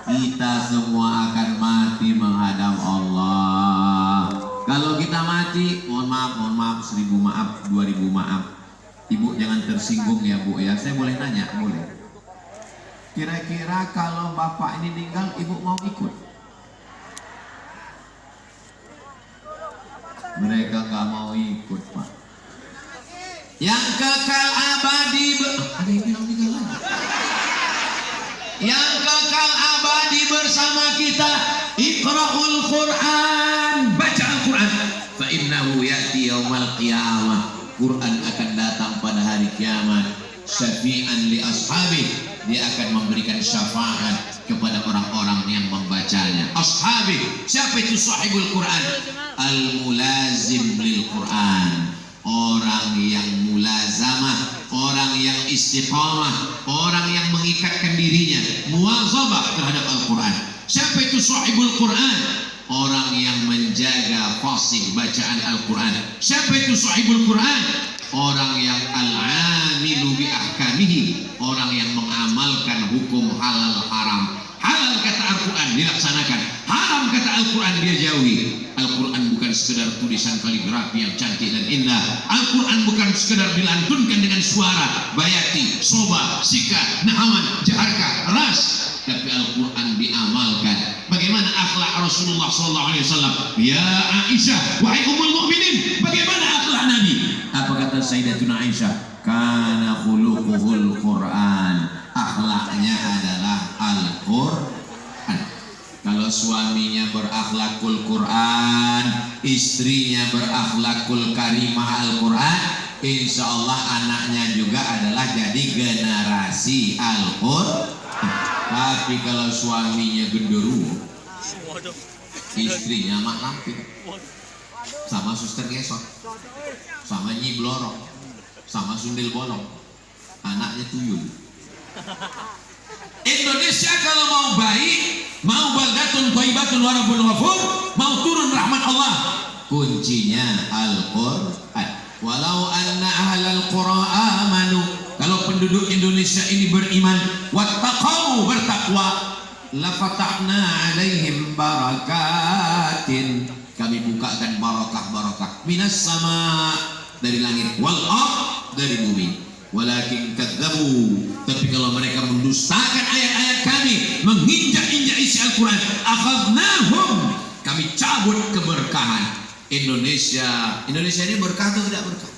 Kita semua akan mati menghadap Allah. Kalau kita mati, mohon maaf, 1000 maaf, 2000 maaf. Ibu jangan tersinggung ya Bu ya. Saya boleh nanya? Boleh. Kira-kira kalau Bapak ini meninggal, Ibu mau ikut? Mereka nggak mau ikut Pak. Yang kekal abadi ada yang bilang meninggal lagi. Yang kekal abadi bersama kita, Iqra'ul Quran, baca Al-Quran. Fa innahu ya'ti yaumal qiyamah. Quran akan datang pada hari kiamat. Syafi'an li ashabi, dia akan memberikan syafaat kepada orang-orang yang membacanya. Ashabi, siapa itu sahibul Quran? Al-mulazim lil Quran. Orang yang mulazamah, orang yang istiqamah, orang yang mengikatkan dirinya, muwazabah terhadap Al-Quran. Siapa itu sahibul Quran? Orang yang menjaga fasih bacaan Al-Quran. Siapa itu sahibul Quran? Orang yang al-amilu bi ahkamihi, orang yang mengamalkan hukum halal haram. Halal kata Al-Quran dilaksanakan, haram kata Al-Quran dia jauhi. Al-Quran bukan sekedar tulisan kaligrafi yang cantik dan indah. Al-Quran bukan sekedar dilantunkan dengan suara bayati, soba, sika, nahawan, jaharka, ras, tapi Al-Quran diamalkan. Bagaimana akhlak Rasulullah SAW? Ya Aisyah, wahai ummul mukminin, bagaimana akhlak Nabi? Apa kata Sayyidatuna Aisyah? Kana khuluquhul Quran. Akhlaknya adalah Al-Quran. Kalau suaminya berakhlakul Quran, istrinya berakhlakul karimah Al-Quran, insya Allah anaknya juga adalah jadi generasi Al-Quran. Tapi kalau suaminya genderuwo, istrinya mak lampir, sama suster ngesot, sama nyi blorong, sama sundel bolong, anaknya tuyul. Indonesia kalau mau baik, mau baldatun thayyibatun wa rabbun ghafur, mau turun rahmat Allah, kuncinya Al-Quran. Walau anna ahlal qura amanu, kalau penduduk Indonesia ini beriman, wattaqau, bertakwa, lafatahna alaihim barakatin, kami bukakan barakah-barakah minas sama, dari langit, wal ard, dari bumi. Walakin kadzabu, tapi kalau mereka mendustakan ayat-ayat kami, menginjak-injak isi Al-Quran, akhadnahum, kami cabut keberkahan. Indonesia ini berkah atau tidak berkah?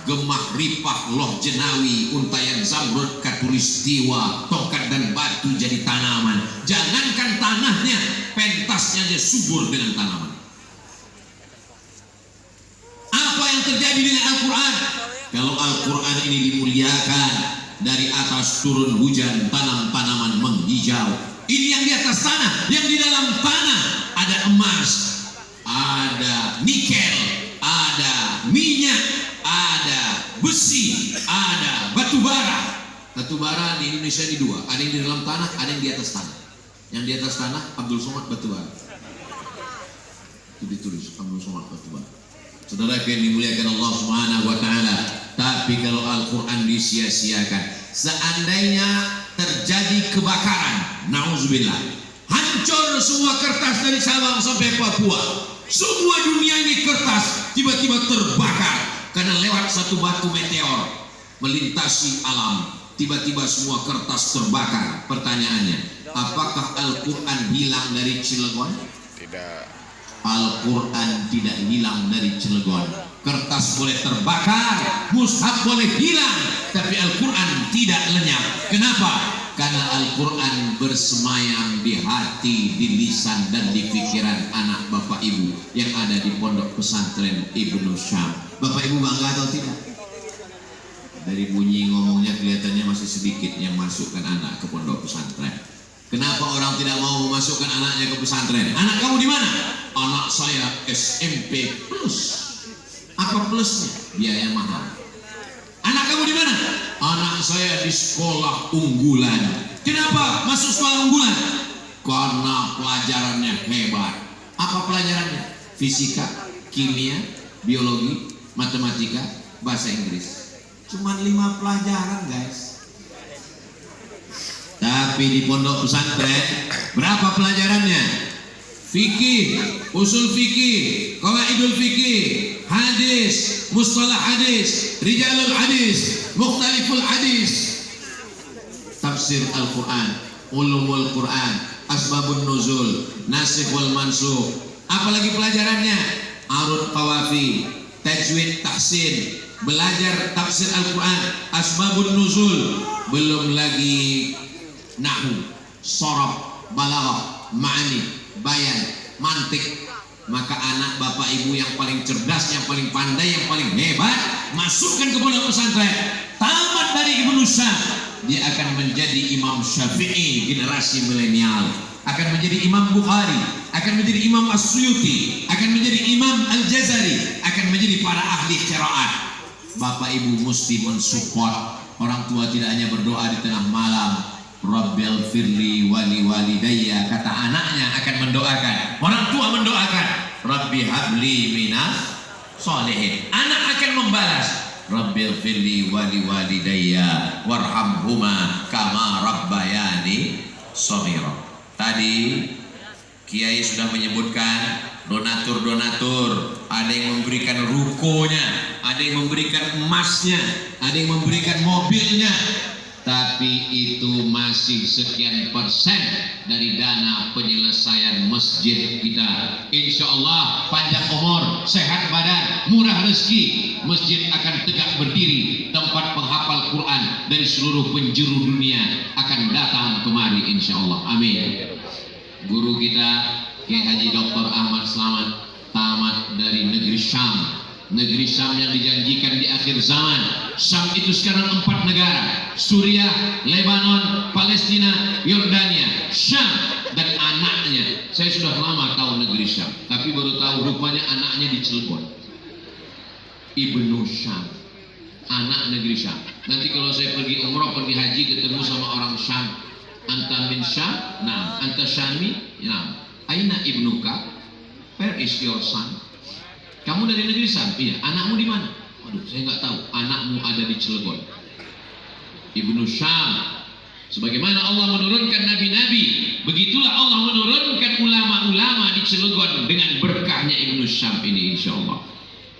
Gemah ripah loh jenawi, untayan zamrud katulistiwa, tongkat dan batu jadi tanaman. Jangankan tanahnya, pentasnya aja subur dengan tanaman. Apa yang terjadi dengan Al-Quran? Kalau Al-Quran ini dimuliakan, dari atas turun hujan, tanam-tanaman menghijau. Ini yang di atas tanah, yang di dalam tanah ada emas, ada nikel, ada minyak, ada besi, ada batu bara. Batu bara di Indonesia ini dua, ada yang di dalam tanah, ada yang di atas tanah. Yang di atas tanah Abdul Somad batu bara. Itu ditulis Abdul Somad batu bara. Saudara yang dimuliakan Allah Subhanahu wa taala, tapi kalau Al-Quran disia-siakan, seandainya terjadi kebakaran, nauzubillah, hancur semua kertas dari Sabang sampai Papua, semua dunia ini kertas tiba-tiba terbakar karena lewat satu batu meteor melintasi alam, tiba-tiba semua kertas terbakar. Pertanyaannya, apakah Al-Quran hilang dari Cilegon? Tidak. Al-Quran tidak hilang dari Cilegon. Kertas boleh terbakar, mushaf boleh hilang, tapi Al-Quran tidak lenyap. Kenapa? Karena Al-Quran bersemayam di hati, di lisan, dan di pikiran anak bapak ibu yang ada di pondok pesantren Ibnu Syam. Bapak ibu bangga atau tidak? Dari bunyi ngomongnya kelihatannya masih sedikit yang masukkan anak ke pondok pesantren. Kenapa orang tidak mau memasukkan anaknya ke pesantren? Anak kamu di mana? Anak saya SMP plus. Apa plusnya? Biaya mahal. Anak kamu di mana? Anak saya di sekolah unggulan. Kenapa masuk sekolah unggulan? Karena pelajarannya hebat. Apa pelajarannya? Fisika, kimia, biologi, matematika, bahasa Inggris. Cuma 5 pelajaran, guys. Tapi di pondok pesantren berapa pelajarannya? Fikih, usul fikih, qawaidul fikih, hadis, mustalah hadis, rijalul hadis, mukhtaliful hadis, tafsir Al-Quran, ulumul Quran, asbabun nuzul, nasikh wal mansukh. Apalagi pelajarannya? Arud qawafi, tajwid tahsin, belajar tafsir Al-Quran, asbabun nuzul, belum lagi nahwu, sorof, balaghah, ma'ani, bayan, mantik. Maka anak bapak ibu yang paling cerdas, yang paling pandai, yang paling hebat, masukkan ke pondok pesantren, tamat dari Ibnu Syam, dia akan menjadi Imam Syafi'i generasi milenial, akan menjadi Imam Bukhari, akan menjadi Imam As-Suyuti, akan menjadi Imam Al-Jazari, akan menjadi para ahli qiraat. Bapak ibu mesti mensupport. Orang tua tidak hanya berdoa di tengah malam, Rabbil firli wali walidayya, kata anaknya akan mendoakan, orang tua mendoakan, Rabbi habli minas sholihin. Anak akan membalas, Rabbil firli wali walidayya warhamhuma kama rabbayani shaghira. Tadi Kiai sudah menyebutkan donatur-donatur, ada yang memberikan rukonya, ada yang memberikan emasnya, ada yang memberikan mobilnya, tapi itu masih sekian persen dari dana penyelesaian masjid kita. Insya Allah panjang umur, sehat badan, murah rezeki, masjid akan tegak berdiri, tempat penghafal Quran dari seluruh penjuru dunia akan datang kemari insya Allah. Amin. Guru kita Kiai Haji Dr. Ahmad Slamet tamat dari negeri Syam. Negeri Syam yang dijanjikan di akhir zaman. Syam itu sekarang 4 negara: Suriah, Lebanon, Palestina, Yordania, Syam, dan anaknya. Saya sudah lama tahu negeri Syam, tapi baru tahu rupanya anaknya di Cilegon. Ibnu Syam, anak negeri Syam. Nanti kalau saya pergi umroh, pergi haji, ketemu sama orang Syam, anta min Syam, nah, anta Syami, nah, aina ibnuka, where is your son? Kamu dari negeri Syam? Iya. Anakmu di mana? Waduh, saya nggak tahu. Anakmu ada di Cilegon. Ibnu Syam. Sebagaimana Allah menurunkan nabi-nabi, begitulah Allah menurunkan ulama-ulama di Cilegon dengan berkahnya Ibnu Syam ini insya Allah.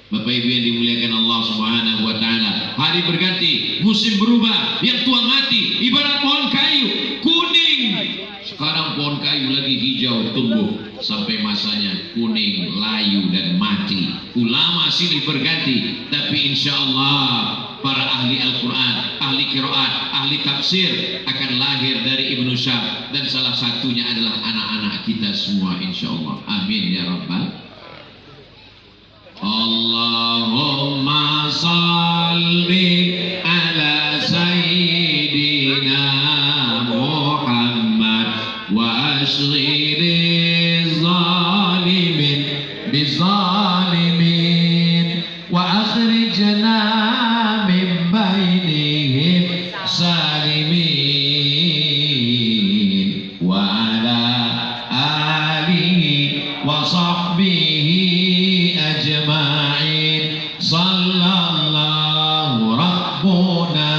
Bapak Ibu yang dimuliakan Allah Subhanahu wa taala, hari berganti, musim berubah, yang tua mati, ibarat pohon kayu, kuning. Sekarang pohon kayu lagi hijau tumbuh, sampai masanya kuning, layu dan mati. Ulama silih berganti, tapi insya Allah para ahli Al-Quran, ahli qiraat, ahli tafsir akan lahir dari Ibnu Syam, dan salah satunya adalah anak-anak kita semua insya Allah. Amin ya rabbal. Allahumma salli ala sayyidina Muhammad wa ashghili zalimin bizalimin wa akhrijna min bainihim salimin wa ala alihi wa sahbihi ajma'in. Sallallahu rabbuna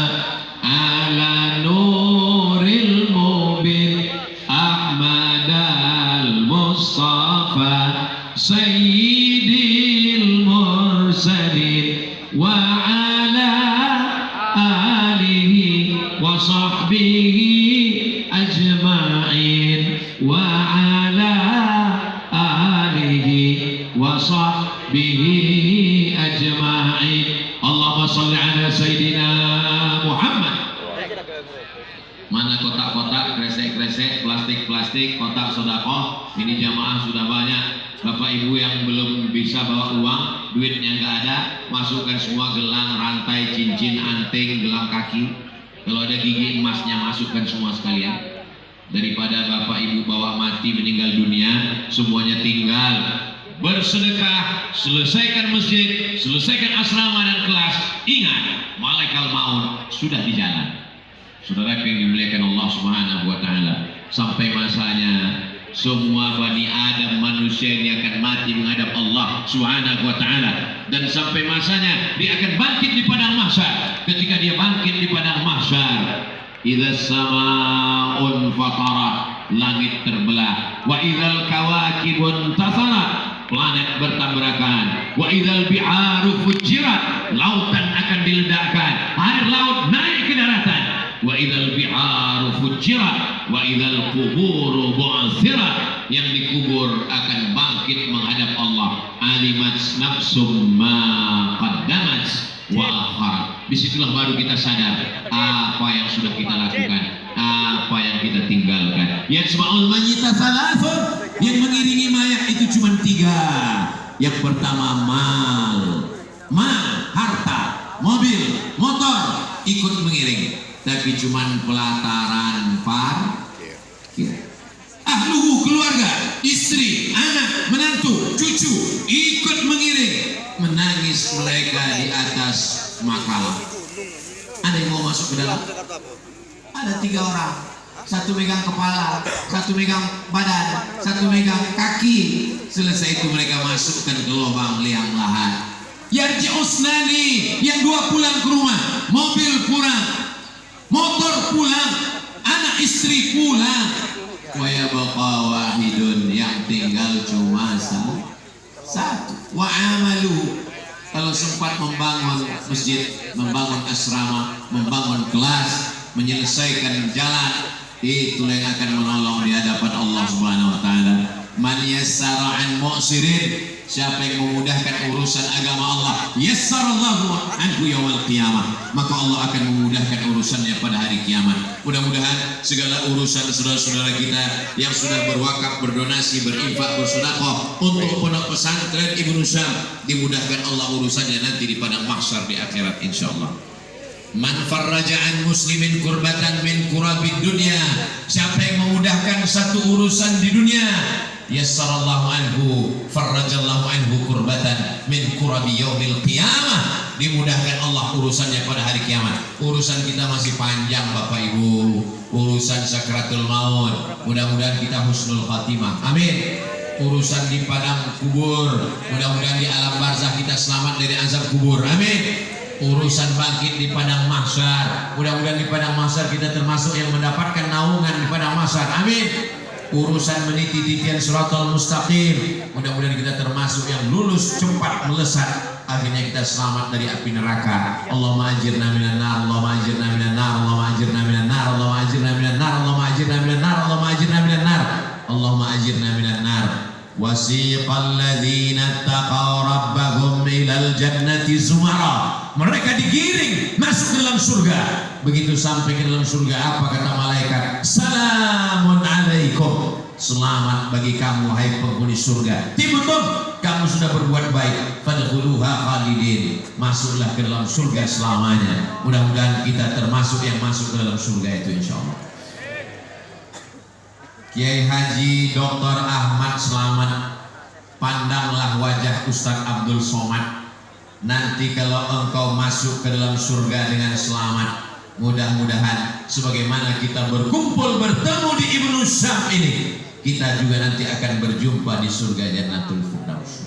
ala nuril mubin Ahmad al-Mustafa sayyidil mursalin wa ala alihi wa sahbihi ajma'in wa ala alihi wa sahbihi ajma'in. Allahumma salli ala sayyidina Muhammad. Mana kotak-kotak, kresek-kresek, plastik-plastik, kotak sodako? Ini jamaah sudah banyak. Bapak Ibu yang belum bisa bawa uang, duitnya nggak ada, masukkan semua gelang, rantai, cincin, anting, gelang kaki. Kalau ada gigi emasnya, masukkan semua sekalian. Daripada Bapak Ibu bawa mati meninggal dunia, semuanya tinggal. Bersedekah, selesaikan masjid, selesaikan asrama dan kelas. Ingat, malaikat maut sudah di jalan. Saudara yang dimuliakan Allah Subhanahu wa taala, sampai masanya semua Bani Adam manusia ini akan mati menghadap Allah Subhanahu wa taala, dan sampai masanya dia akan bangkit di padang mahsyar. Ketika dia bangkit di padang mahsyar, idza samaa'un fatarat, langit terbelah, wa idzal kawakibun tasarat, planet bertabrakan, wa idzal biharu fujirat, lautan akan diledakkan, air laut naik ke daratan, wa idzal biharu fujirat, wa idzal quburu bu'athirat, yang dikubur akan bangkit menghadap Allah. Alimat nafsum ma qaddamat wa akharat. Disitulah baru kita sadar apa yang sudah kita lakukan, apa yang kita tinggalkan. Yasma'ul mayyita thalathun, yang mengiringi mayat itu cuma 3. Yang pertama mal, harta, mobil, motor ikut mengiring, tapi cuma pelataran parkir. Ahluhu, keluarga, istri, anak, menantu, cucu ikut mengiring, menangis mereka di atas makalah. Ada yang mau masuk ke dalam? Ada 3 orang, satu megang kepala, satu megang badan, satu megang kaki. Selesai itu mereka masukkan ke lubang liang lahat. Yarji usnani, yang 2 pulang ke rumah, mobil pulang, motor pulang, anak istri pulang. wa yabqa wahidun, yang tinggal cuma satu. Wa amalu, kalau sempat membangun masjid, membangun asrama, membangun kelas, menyelesaikan jalan, itulah yang akan menolong di hadapan Allah Subhanahu wa taala. Man yassara an mu'sirin, siapa yang memudahkan urusan agama Allah, yassarallahu anhu yaumil qiyamah, maka Allah akan memudahkan urusannya pada hari kiamat. Mudah-mudahan segala urusan saudara-saudara kita yang sudah berwakaf, berdonasi, berinfak, bersedekah untuk pondok pesantren Ibnu Syam, dimudahkan Allah urusannya nanti di padang mahsyar di akhirat insyaallah. Man farraja an muslimin kurbatan min kurabid dunya, siapa yang memudahkan satu urusan di dunia, yassarallahu anhu farrajallahu anhu kurbatan min kurabi yaumil qiyamah, dimudahkan Allah urusannya pada hari kiamat. Urusan kita masih panjang Bapak Ibu, urusan sakratul maut, mudah-mudahan kita husnul khatimah, amin. Urusan di padang kubur, mudah-mudahan di alam barzakh kita selamat dari azab kubur, amin. Urusan bangkit di padang mahsyar, mudah-mudahan di padang mahsyar kita termasuk yang mendapatkan naungan di padang mahsyar, amin. Urusan meniti titian siratal mustaqim, mudah-mudahan kita termasuk yang lulus cepat melesat, akhirnya kita selamat dari api neraka. Allahumma ajirna minan nar, Allahumma ajirna minan nar, Allahumma ajirna minan nar, Allahumma ajirna minan nar, Allahumma ajirna minan nar, Allahumma ajirna minan nar, Allahumma ajirna minan nar. Wasiqal ladzina taqaw rabbahum ilal jannati zumara, mereka digiring masuk ke dalam surga. Begitu sampai ke dalam surga, apa kata malaikat? Salamun alaikum, selamat bagi kamu hai penghuni surga. Tibutum, kamu sudah berbuat baik. Fadkhuluha khalidin, masuklah ke dalam surga selamanya. Mudah-mudahan kita termasuk yang masuk ke dalam surga itu insyaallah. Kiai Haji Dr. Ahmad Slamet, pandanglah wajah Ustaz Abdul Somad. Nanti kalau engkau masuk ke dalam surga dengan selamat, mudah-mudahan sebagaimana kita berkumpul bertemu di Ibnu Syam ini, kita juga nanti akan berjumpa di surga Jannatul Firdaus.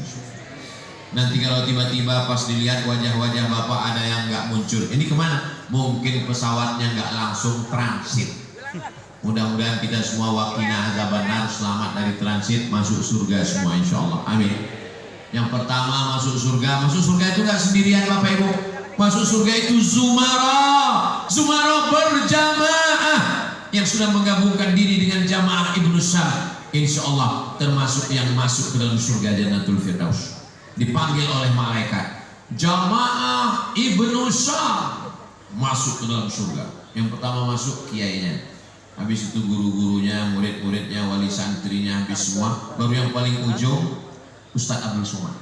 Nanti kalau tiba-tiba pas dilihat wajah-wajah Bapak ada yang nggak muncul, ini kemana? Mungkin pesawatnya nggak langsung transit. Mudah-mudahan kita semua waqina azabannar, selamat dari transit, masuk surga semua insyaallah, amin. Yang pertama masuk surga itu nggak sendirian Bapak Ibu, masuk surga itu zumara berjamaah yang sudah menggabungkan diri dengan jamaah Ibnu Syam, insyaallah termasuk yang masuk ke dalam surga Jannatul Firdaus. Dipanggil oleh malaikat, jamaah Ibnu Syam masuk ke dalam surga. Yang pertama masuk kiainya, habis itu guru-gurunya, murid-muridnya, wali santrinya, habis semua. Baru yang paling ujung Ustaz Abdul Somad.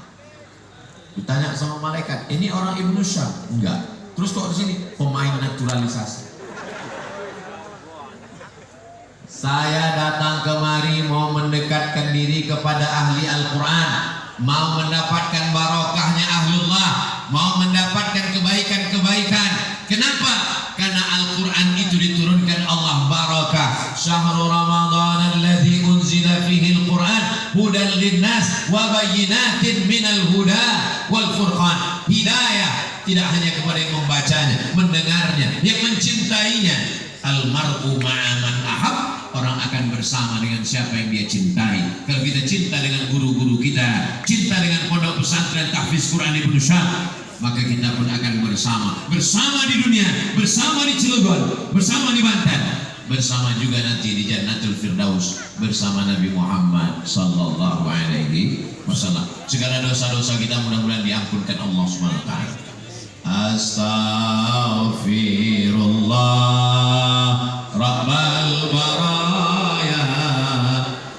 Ditanya sama malaikat, ini orang Ibnu Syam? Enggak. Terus kok di sini? Pemain naturalisasi. Saya datang kemari mau mendekatkan diri kepada ahli Al-Quran, mau mendapatkan barokahnya ahlullah, mau mendapatkan kebaikan-kebaikan. Kenapa? Karena Al-Quran itu diturunkan Allah barakah. Syahrul Ramadan alladzi unzila fihi al-Quran hudan linnas wa bayyinatin minal huda wal furqan. Hidayah tidak hanya kepada yang membacanya, mendengarnya, yang mencintainya. Al-mar'u ma'a man ahab, orang akan bersama dengan siapa yang dia cintai. Kalau kita cinta dengan guru-guru kita, cinta dengan pondok pesantren tahfiz Quran Ibnu Syam, maka kita pun akan bersama di dunia, bersama di Cilegon, bersama di Banten, bersama juga nanti di Jannatul Firdaus bersama Nabi Muhammad sallallahu alaihi wasallam. Segala dosa-dosa kita mudah-mudahan diampunkan Allah Subhanahu wa taala. Astaghfirullah Rabbal baraya,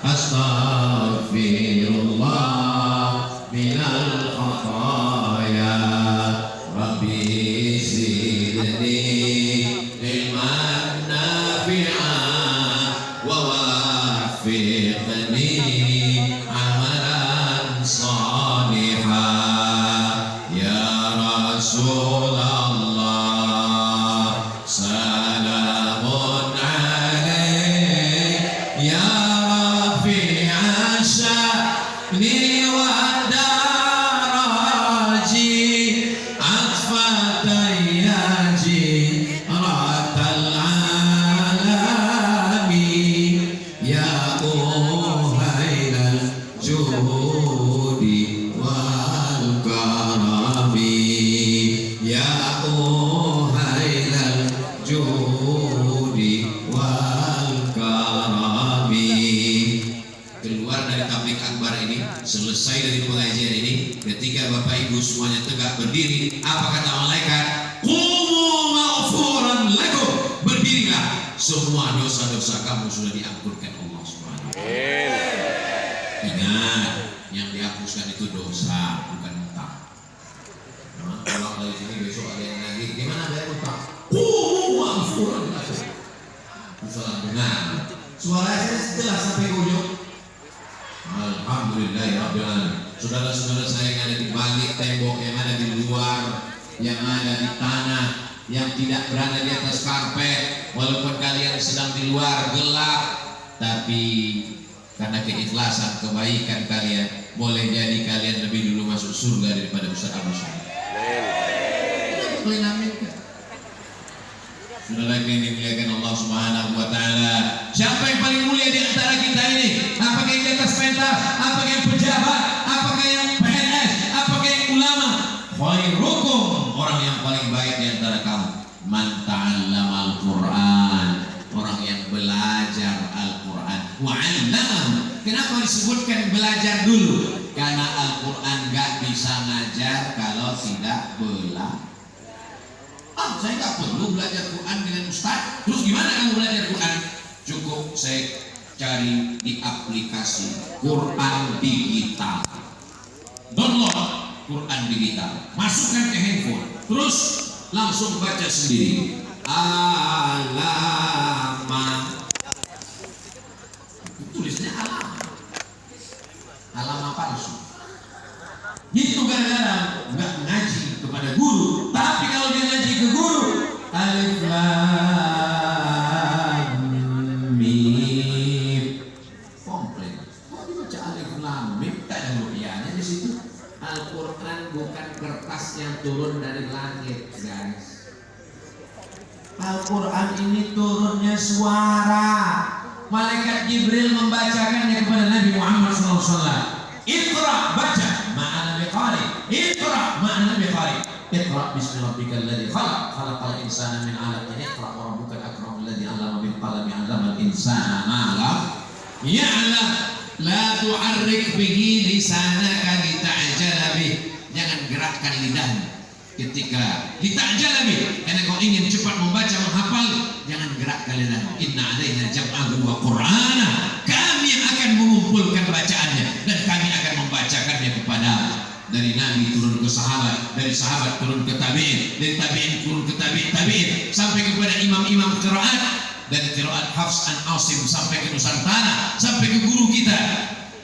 astaghfirullah minal khataya. Rabbi zidni ilman nafi'an wa waffiqni amalan salihan. Ya Rasulullah salamun alaik, ya rafi'a sya'ni wa daraji, ya judi wal karami ya uhailal judi wal karami. Keluar dari tablik akbar ini, selesai dari pengajian ini, ketika Bapak Ibu semuanya tegak berdiri, apa kata malaikat? Qumu maghfuran lakum. Berdirilah, semua dosa-dosa kamu sudah diampunkan Allah Subhanahu wa taala. Ingat, yang dihapuskan itu dosa, bukan utang. Nah, kalau dari sini besok ada yang lagi, gimana bayar utang? Qumu maghfuran lakum. Salah dengar. Suara saya jelas sampai ujung. Alhamdulillahirrahmanirrahim. Saudara-saudara saya yang ada di balik tembok, yang ada di luar, yang ada di tanah, yang tidak berada di atas karpet, walaupun kalian sedang di luar gelap, tapi karena keikhlasan kebaikan kalian, boleh jadi kalian lebih dulu masuk surga daripada Ustaz Abu Syahid. Saudara yang dimuliakan Allah Subhanahu wa taala, siapa yang paling mulia di antara kita ini? Apakah yang di atas pentas? Apakah yang pejabat? Apakah yang PNS? Apakah yang ulama? Khairukum, orang yang paling baik di antara kamu, man ta'allamal Qur'an, orang yang belajar Al-Qur'an, wa 'allamahu. Kenapa disebutkan belajar dulu? Karena Al-Qur'an gak bisa ngajar kalau tidak belajar. Saya nggak perlu belajar Quran dengan Ustaz. Terus gimana kamu belajar Quran? Cukup saya cari di aplikasi Quran digital. Download Quran digital, masukkan ke handphone, terus langsung baca sendiri. Alamat, tulisnya alamat palsu. Itu gara-gara nggak ngaji kepada guru. Tapi kalau dia ngaji ke guru, alif lam mim, komplain. Kok dibaca alif lam mim? Tak ada rupiahnya di situ. Al-Quran bukan kertas yang turun dari langit, guys. Al-Quran ini turunnya suara. Malaikat Jibril membacakannya kepada Nabi Muhammad SAW. Iqra, baca, ma'ana biqari. Iqra, ma'ana biqari. Iqra bismi rabbikal ladzi khalaq, khalaqal insana min 'alaq. Iqra wa rabbukal akram alladzi 'allama bil qalami 'allamal insana ma lam ya'lam. La tu'arrik bihi lisanaka lita'jala bih. Jangan gerakkan lidahmu ketika lita'jala bih, karena kau ingin cepat membaca menghafal. Jangan gerakkan lidahmu. Inna 'alaina jam'ahu wa qur'ana. Kami akan mengumpulkan bacaannya dan kami akan membacakannya kepadamu. Dari Nabi turun ke sahabat, dari sahabat turun ke tabi'in, dari tabi'in turun ke tabi'in, sampai kepada imam-imam qiraat, dari qiraat Hafs an Asim sampai ke Nusantara, sampai ke guru kita.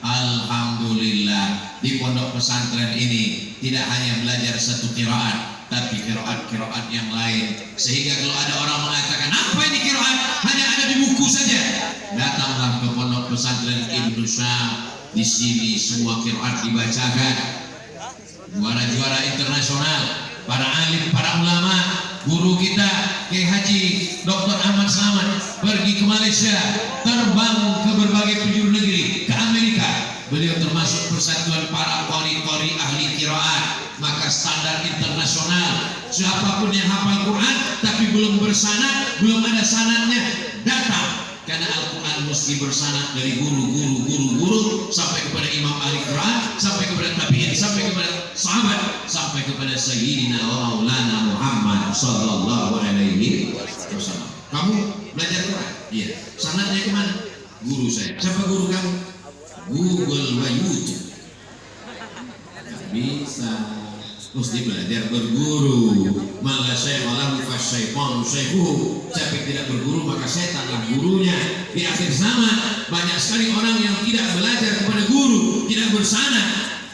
Alhamdulillah, di pondok pesantren ini tidak hanya belajar satu qiraat, tapi qiraat-qiraat yang lain. Sehingga kalau ada orang mengatakan apa ini qiraat hanya ada di buku saja, datanglah ke pondok pesantren Ibnu Syam. Di sini semua qiraat dibacakan. Juara-juara internasional, para alim, para ulama, guru kita Kiai Haji Dr. Ahmad Slamet pergi ke Malaysia, terbang ke berbagai penjuru negeri, ke Amerika. Beliau termasuk persatuan para qori-qori ahli qiraat, maka standar internasional. Siapapun yang hafal Quran tapi belum bersanad, belum ada sanadnya, datang. Karena Al-Quran mesti bersanad dari guru sampai kepada imam ahli Quran, sampai kepada tabi'in, sampai kepada sahabat, sampai kepada Sayyidina wa Maulana Muhammad sallallahu alaihi wasallam. Kamu belajar Quran? Iya. Sanadnya kemana? Guru saya. Siapa guru kamu? Google wa YouTube. Gak bisa. Mesti belajar berguru. Mala syekh walahu fasyaitanu syekhuhu. Siapa yang tidak berguru maka setanlah gurunya. Di akhir zaman banyak sekali orang yang tidak belajar kepada guru, tidak bersanad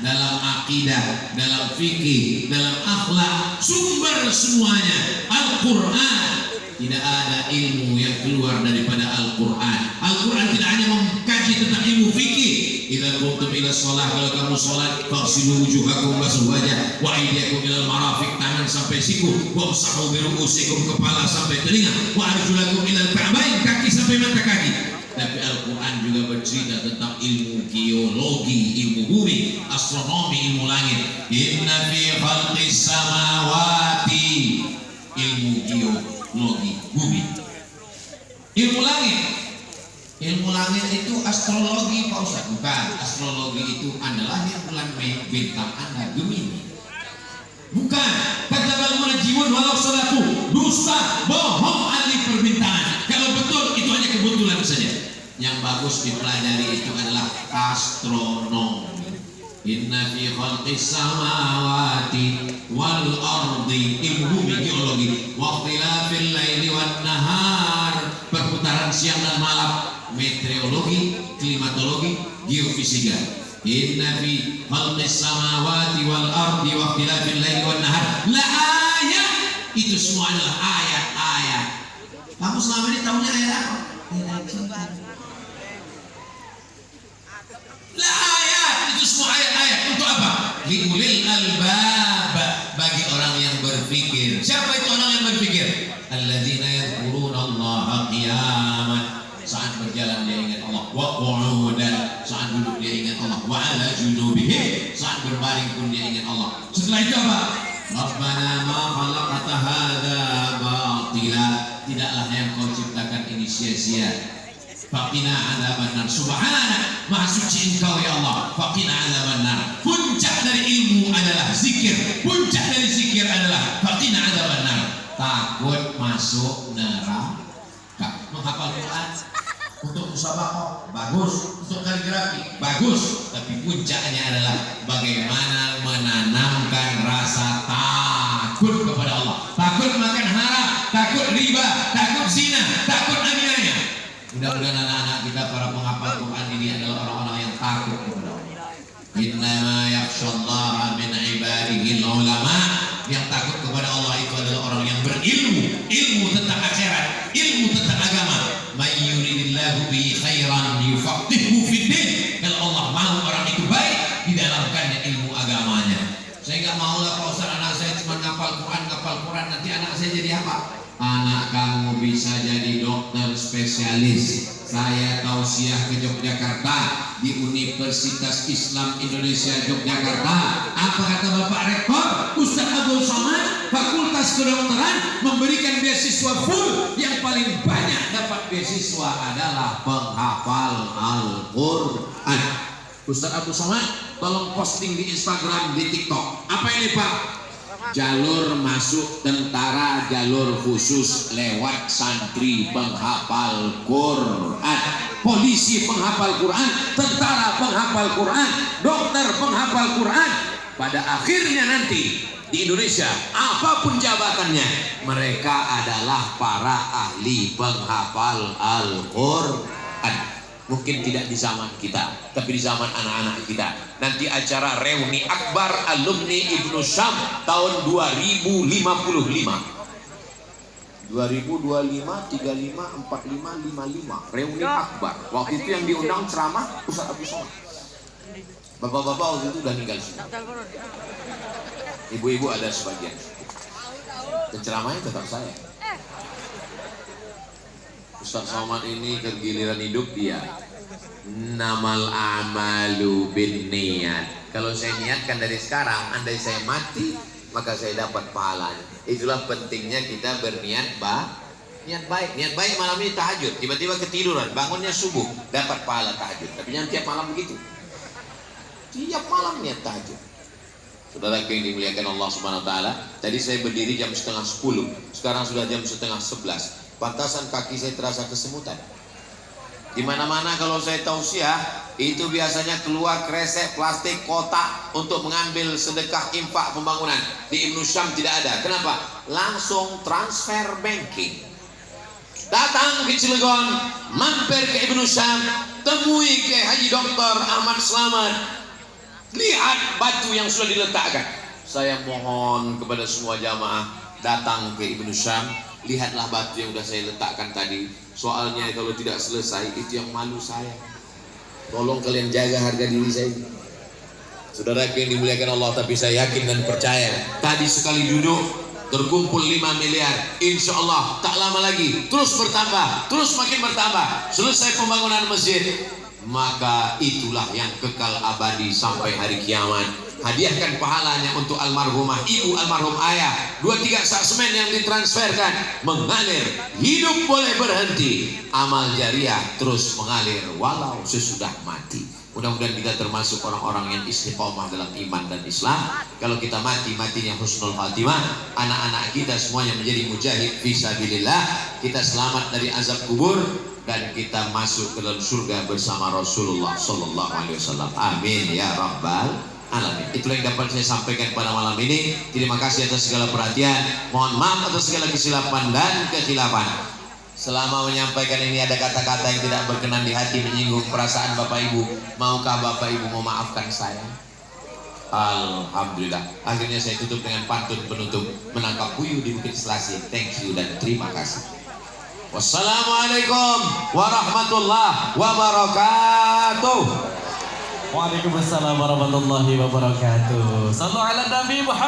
dalam akidah, dalam fikih, dalam akhlak. Sumber semuanya Al-Quran. Tidak ada ilmu yang keluar daripada Al-Quran. Al-Quran tidak hanya mengkaji tentang ilmu fikih. Idza qumtum ila shalah, kalau kamu salat, faghsilu wujuhakum, basuh wajah, wa aydiyakum ilal marafiq, tangan sampai siku, wamsahu bi ru'usikum, kepala sampai telinga, wa arjulakum ilal ka'bain, kaki sampai mata kaki. tapi Al-Quran juga bercerita tentang ilmu geologi, ilmu bumi, astronomi, ilmu langit. Inna fi khalqis samawati, ilmu geologi bumi. Ilmu langit, ilmu langit itu astrologi Pak Ustaz? Bukan, astrologi itu Anda lahir bulan Mei, bintang Anda Gemini. Bukan, kata munajimun walau salatu, dusta, bohong, ahli perbintangan. Kalau betul itu hanya kebetulan saja. Yang bagus dipelajari itu adalah astronomi. Inna fi khalqis samawati wal ardi, ilmu bumi geologi, wa ikhtilafil laili wan nahar, perputaran siang dan malam, meteorologi, klimatologi, geofisika. Inna fi khalqis samawati wal ardi wa ikhtilafil laili wan nahar la ayat, itu semua adalah ayat-ayat. Kamu selama ini tahunya ayat apa? Ayat cinta. La ayat, itu semua ayat-ayat untuk apa? Liulil albab, bagi orang yang berpikir. Siapa itu orang yang berpikir? Alladzina yadhkuruna Allaha qiyaman, saat berjalan dia ingat Allah, wa qu'udan, saat duduk dia ingat Allah, wa ala junubihim, saat berbaring pun dia ingat Allah. Setelah itu apa? Rabbana ma khalaqta hadza batila, tidaklah yang kau ciptakan ini sia-sia. Faqina adzabannar, subhana, maha suci engkau ya Allah. Faqina adzabannar, puncak dari ilmu adalah zikir, puncak dari zikir adalah faqina adzabannar, takut masuk neraka. Menghafal Quran untuk musabaqah bagus, untuk kaligrafi bagus, tapi puncaknya adalah bagaimana menanamkan rasa takut kepada Allah, takut makan haram, takut riba, takut zina, takut aniaya. Mudah-mudahan anak-anak kita para penghafal Quran ini adalah orang-orang yang takut kepada Allah. Innama yakhshallaha min ibadihi ulama, yang takut kepada Allah itu adalah orang yang berilmu, ilmu tentang akhirat, ilmu tentang agama. May yuridillahu bihi khairan yufaqihuhu fiddin, kalau Allah mau orang itu baik, didalamkannya ilmu agamanya. Saya nggak mau lah Pak Ustaz, anak saya cuma ngapal Quran, nanti anak saya jadi apa? Anak kamu bisa jadi dokter spesialis. Saya tausiah ke Yogyakarta, di Universitas Islam Indonesia Yogyakarta. Apa kata Bapak Rektor Ustaz Abdul Somad, Fakultas Kedokteran memberikan beasiswa full. Yang paling banyak dapat beasiswa adalah penghafal Al-Quran. Ustaz Abdul Somad tolong posting di Instagram, di TikTok. Apa ini Pak? Jalur masuk tentara, jalur khusus lewat santri penghafal Quran, polisi penghafal Quran, tentara penghafal Quran, dokter penghafal Quran. Pada akhirnya nanti di Indonesia apapun jabatannya, mereka adalah para ahli penghafal Al-Quran. Mungkin tidak di zaman kita, tapi di zaman anak-anak kita. Nanti acara reuni akbar alumni Ibnu Syam tahun 2055. 2025, 35, 45, 55. Reuni akbar. Waktu itu yang diundang ceramah Ustaz Abdul Somad. Bapak-bapak waktu itu udah meninggal semua. Ibu-ibu ada sebagian. Dan ceramahnya tetap saya. Ustaz Somad ini kegiliran hidup dia. Namal amalu bin niat. Kalau saya niatkan dari sekarang, andai saya mati, maka saya dapat pahalanya. Itulah pentingnya kita berniat niat baik. Niat baik malam ini tahajud, tiba-tiba ketiduran, bangunnya subuh, dapat pahala tahajud. Tapi jangan tiap malam begitu. Tiap malam niat tahajud. Saudara yang dimuliakan Allah Subhanahu wa taala, tadi saya berdiri jam 9:30, sekarang sudah jam 10:30. Pantasan kaki saya terasa kesemutan. Di mana-mana kalau saya tausiah, itu biasanya keluar kresek, plastik, kotak untuk mengambil sedekah infak pembangunan. Di Ibnu Syam tidak ada. Kenapa? Langsung transfer banking. Datang ke Cilegon, mampir ke Ibnu Syam, temui ke Haji Dr. Ahmad Slamet. Lihat batu yang sudah diletakkan. Saya mohon kepada semua jamaah, datang ke Ibnu Syam, lihatlah batu yang sudah saya letakkan tadi. Soalnya kalau tidak selesai, itu yang malu saya. Tolong kalian jaga harga diri saya. Saudara yang dimuliakan Allah, tapi saya yakin dan percaya, tadi sekali duduk terkumpul 5 miliar. Insya Allah tak lama lagi terus bertambah, terus makin bertambah. Selesai pembangunan masjid, maka itulah yang kekal abadi sampai hari kiamat. Hadiahkan pahalanya untuk almarhumah ibu, almarhum ayah. 2-3 sak semen yang ditransferkan mengalir. Hidup boleh berhenti, amal jariah terus mengalir walau sesudah mati. Mudah-mudahan kita termasuk orang-orang yang istiqomah dalam iman dan Islam. Kalau kita mati, matinya husnul khatimah. Anak-anak kita semuanya menjadi mujahid fisabilillah. Kita selamat dari azab kubur dan kita masuk ke dalam surga bersama Rasulullah sallallahu alaihi wasallam. Amin ya rabbal alamin. Itulah yang dapat saya sampaikan pada malam ini. Terima kasih atas segala perhatian. Mohon maaf atas segala kesilapan dan kekhilafan. Selama menyampaikan ini ada kata-kata yang tidak berkenan di hati, menyinggung perasaan Bapak Ibu, maukah Bapak Ibu memaafkan saya? Alhamdulillah. Akhirnya saya tutup dengan pantun penutup, menangkap puyuh di Bukit Selasih. Thank you dan terima kasih. Wassalamualaikum warahmatullahi wabarakatuh. Waalaikumsalam warahmatullahi wabarakatuh. Sallu ala Nabi Muhammad.